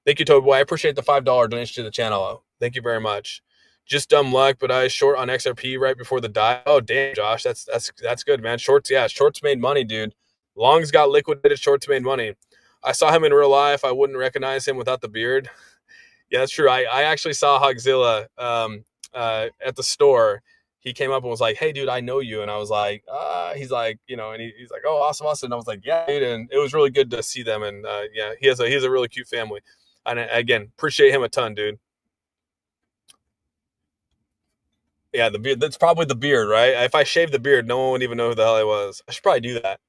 thank you, Toby Boy. I appreciate the $5 donation to the channel. Thank you very much. Just dumb luck, but I short on XRP right before the dive. Oh damn, Josh, that's good, man. Shorts made money, dude. Longs got liquidated, shorts made money. I saw him in real life. I wouldn't recognize him without the beard. Yeah, that's true. I actually saw Hogzilla at the store. He came up and was like, "Hey, dude, I know you." And I was like, he's like, and he's like, "Oh, awesome." And I was like, "Yeah, dude." And it was really good to see them. And yeah, he has a really cute family. And again, appreciate him a ton, dude. Yeah, the beard. That's probably the beard, right? If I shaved the beard, no one would even know who the hell I was. I should probably do that.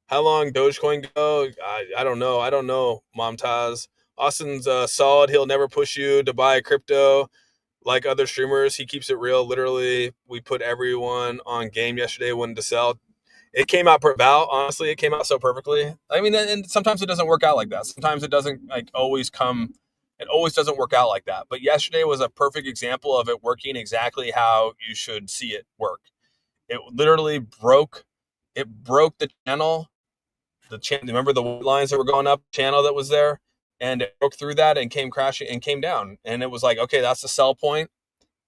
How long Dogecoin go? I don't know. I don't know, Momtaz. Austin's solid. He'll never push you to buy crypto like other streamers. He keeps it real. Literally, we put everyone on game yesterday when to sell. It came out Val. Honestly, it came out so perfectly. I mean, and sometimes it doesn't work out like that. Sometimes it doesn't always come. It always doesn't work out like that. But yesterday was a perfect example of it working exactly how you should see it work. It literally broke. It broke the channel. Remember the lines that were going up, channel that was there, and it broke through that and came crashing and came down. And it was like, okay, that's the sell point.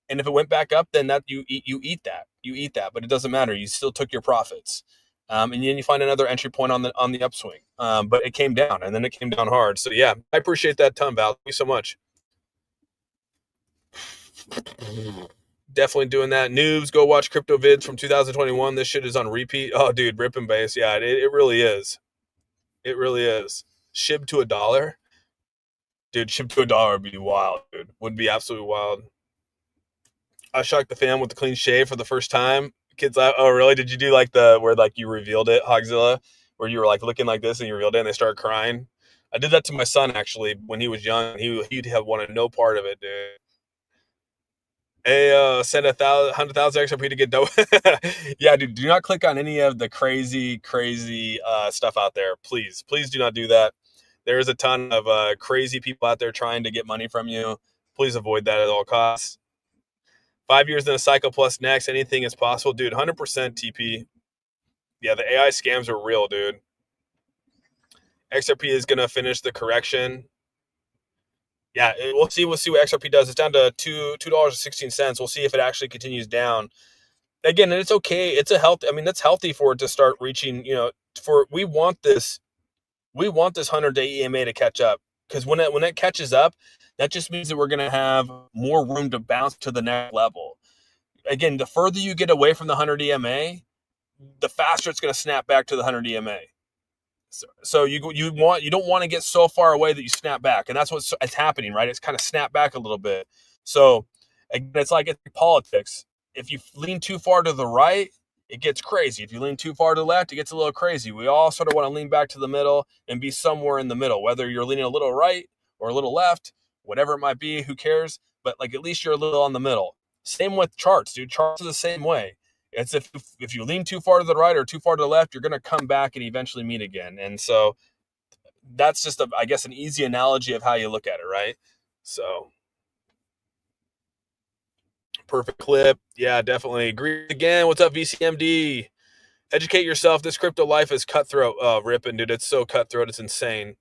And if it went back up, then that you eat that, but it doesn't matter. You still took your profits. And then you find another entry point on the upswing. But it came down, and then it came down hard. So yeah, I appreciate that ton, Val. Thank you so much. Definitely doing that. Noobs, go watch crypto vids from 2021. This shit is on repeat. Oh, dude, rip and base. Yeah, it really is. It really is. Shib to $1. Dude, shib to $1 would be wild, dude. Would be absolutely wild. I shocked the fam with the clean shave for the first time. Kids laugh. Oh, really? Did you do like the where like you revealed it, Hogzilla, where you were like looking like this and you revealed it and they started crying? I did that to my son actually when he was young. He'd have wanted no part of it, dude. Hey, send 100,000 XRP to get double. Yeah, dude, do not click on any of the crazy stuff out there. Please do not do that. There is a ton of crazy people out there trying to get money from you. Please avoid that at all costs. 5 years in a cycle plus next, anything is possible, dude. 100% TP. Yeah, the AI scams are real, dude. XRP is gonna finish the correction. Yeah, we'll see. We'll see what XRP does. It's down to $2.16. We'll see if it actually continues down. Again, and it's okay. It's a health. I mean, that's healthy for it to start reaching. For we want this 100-day EMA to catch up, because when it catches up, that just means that we're gonna have more room to bounce to the next level. Again, the further you get away from the 100 EMA, the faster it's going to snap back to the 100 EMA. So you don't want to get so far away that you snap back, and that's what's happening, right? It's kind of snap back a little bit. So again, it's like politics. If you lean too far to the right, it gets crazy. If you lean too far to the left, it gets a little crazy. We all sort of want to lean back to the middle and be somewhere in the middle, whether you're leaning a little right or a little left, whatever it might be, who cares? But like at least you're a little on the middle. Same with charts, dude. Charts are the same way. It's if you lean too far to the right or too far to the left, you're going to come back and eventually meet again. And so that's just I guess an easy analogy of how you look at it, right? So perfect clip. Yeah, definitely agree again. What's up, VCMD? Educate yourself. This crypto life is cutthroat. Oh, ripping, dude. It's so cutthroat. It's insane.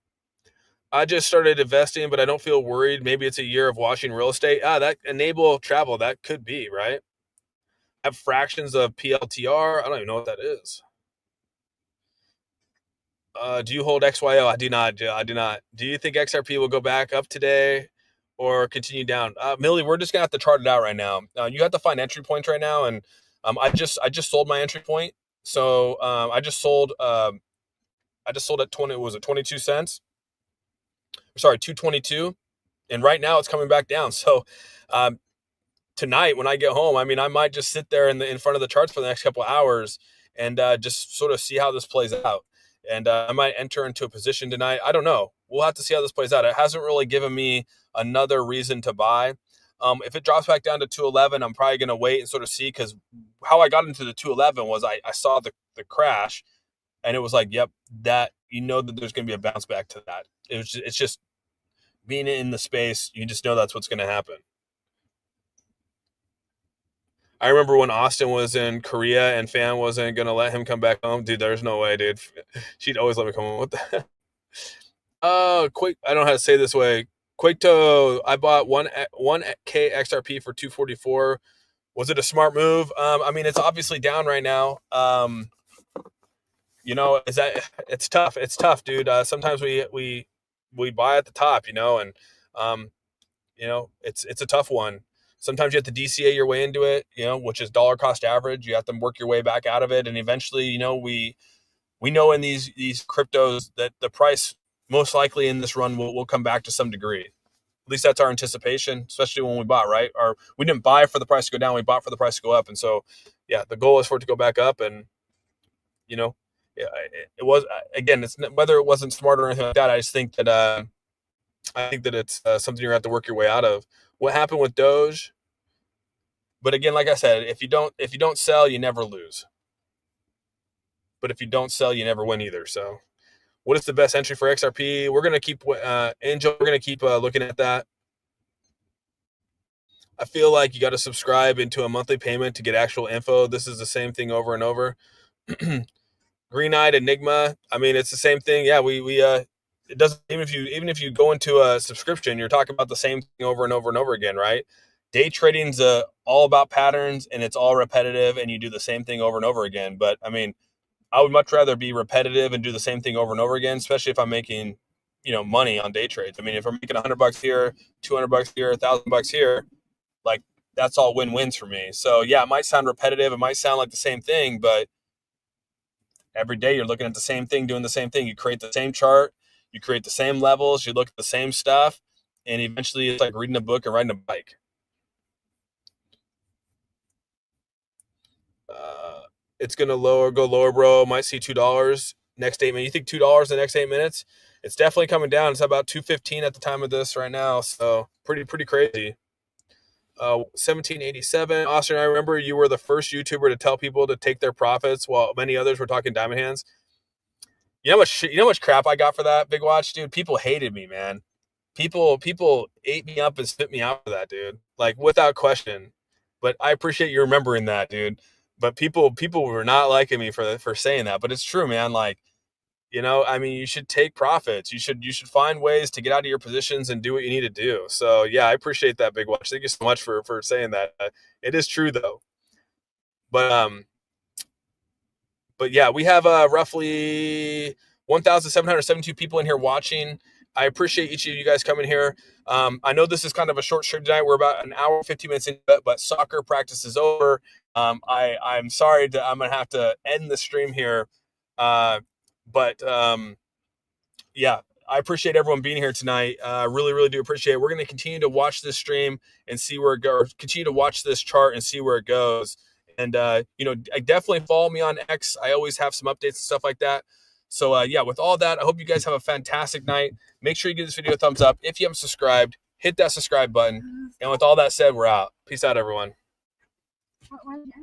I just started investing, but I don't feel worried. Maybe it's a year of watching real estate. That enable travel. That could be, right? Have fractions of PLTR. I don't even know what that is. Do you hold XYO? I do not. I do not. Do you think XRP will go back up today or continue down? Millie, we're just gonna have to chart it out right now. You have to find entry points right now, and I just sold my entry point. So I just sold at 20. Was it 22 cents? Sorry, 222. And right now it's coming back down. So tonight when I get home, I mean, I might just sit there in front of the charts for the next couple of hours and just sort of see how this plays out. And I might enter into a position tonight. I don't know. We'll have to see how this plays out. It hasn't really given me another reason to buy. If it drops back down to 211, I'm probably going to wait and sort of see, because how I got into the 211 was I saw the crash, and it was like, yep, that that there's going to be a bounce back to that. It's just being in the space. You just know that's what's going to happen. I remember when Austin was in Korea and Fan wasn't going to let him come back home. Dude, there's no way, dude. She'd always let me come home. What the quick. I don't know how to say this way. Quakto, I bought 1K XRP for 244. Was it a smart move? I mean, it's obviously down right now. It's tough. It's tough, dude. Sometimes we buy at the top, and it's a tough one. Sometimes you have to DCA your way into it, which is dollar cost average. You have to work your way back out of it, and eventually, we know in these cryptos that the price most likely in this run will come back to some degree. At least that's our anticipation, especially when we bought, right? Or we didn't buy for the price to go down, we bought for the price to go up. And so, yeah, the goal is for it to go back up. And, yeah, it was, again, it's whether it wasn't smart or anything like that. I just think that, it's something you're going to have to work your way out of. What happened with Doge? But again, like I said, if you don't sell, you never lose. But if you don't sell, you never win either. So what is the best entry for XRP? We're going to keep, Angel, we're going to keep looking at that. I feel like you got to subscribe into a monthly payment to get actual info. This is the same thing over and over. Green-eyed Enigma. I mean, it's the same thing. Yeah, it doesn't, even if you go into a subscription, you're talking about the same thing over and over and over again, right? Day trading's all about patterns, and it's all repetitive, and you do the same thing over and over again. But I mean, I would much rather be repetitive and do the same thing over and over again, especially if I'm making, money on day trades. I mean, if I'm making $100 here, $200 here, $1,000 here, like that's all win-wins for me. So yeah, it might sound repetitive, it might sound like the same thing, but every day you're looking at the same thing, doing the same thing. You create the same chart, you create the same levels, you look at the same stuff, and eventually it's like reading a book and riding a bike. Uh, it's gonna go lower, bro. Might see $2 next 8 minutes. You think $2 in the next 8 minutes? It's definitely coming down. It's about 215 at the time of this right now. So pretty crazy. 1787. Austin, I remember you were the first YouTuber to tell people to take their profits while many others were talking diamond hands. You know how much crap I got for that, Big Watch, dude? People hated me, man. People ate me up and spit me out for that, dude. Like without question. But I appreciate you remembering that, dude. But people were not liking me for saying that. But it's true, man. Like, I mean, you should take profits. You should find ways to get out of your positions and do what you need to do. So yeah, I appreciate that, Big Watch. Thank you so much for saying that. It is true though. But but yeah, we have roughly 1,772 people in here watching. I appreciate each of you guys coming here. I know this is kind of a short stream tonight. We're about an hour, 15 minutes into it, but soccer practice is over. I'm sorry I'm going to have to end the stream here. But yeah, I appreciate everyone being here tonight. Really do appreciate it. We're going to continue to watch this stream and see where it goes. Continue to watch this chart and see where it goes. And I definitely follow me on X. I always have some updates and stuff like that. So yeah, with all that, I hope you guys have a fantastic night. Make sure you give this video a thumbs up. If you haven't subscribed, hit that subscribe button. And with all that said, we're out. Peace out, everyone.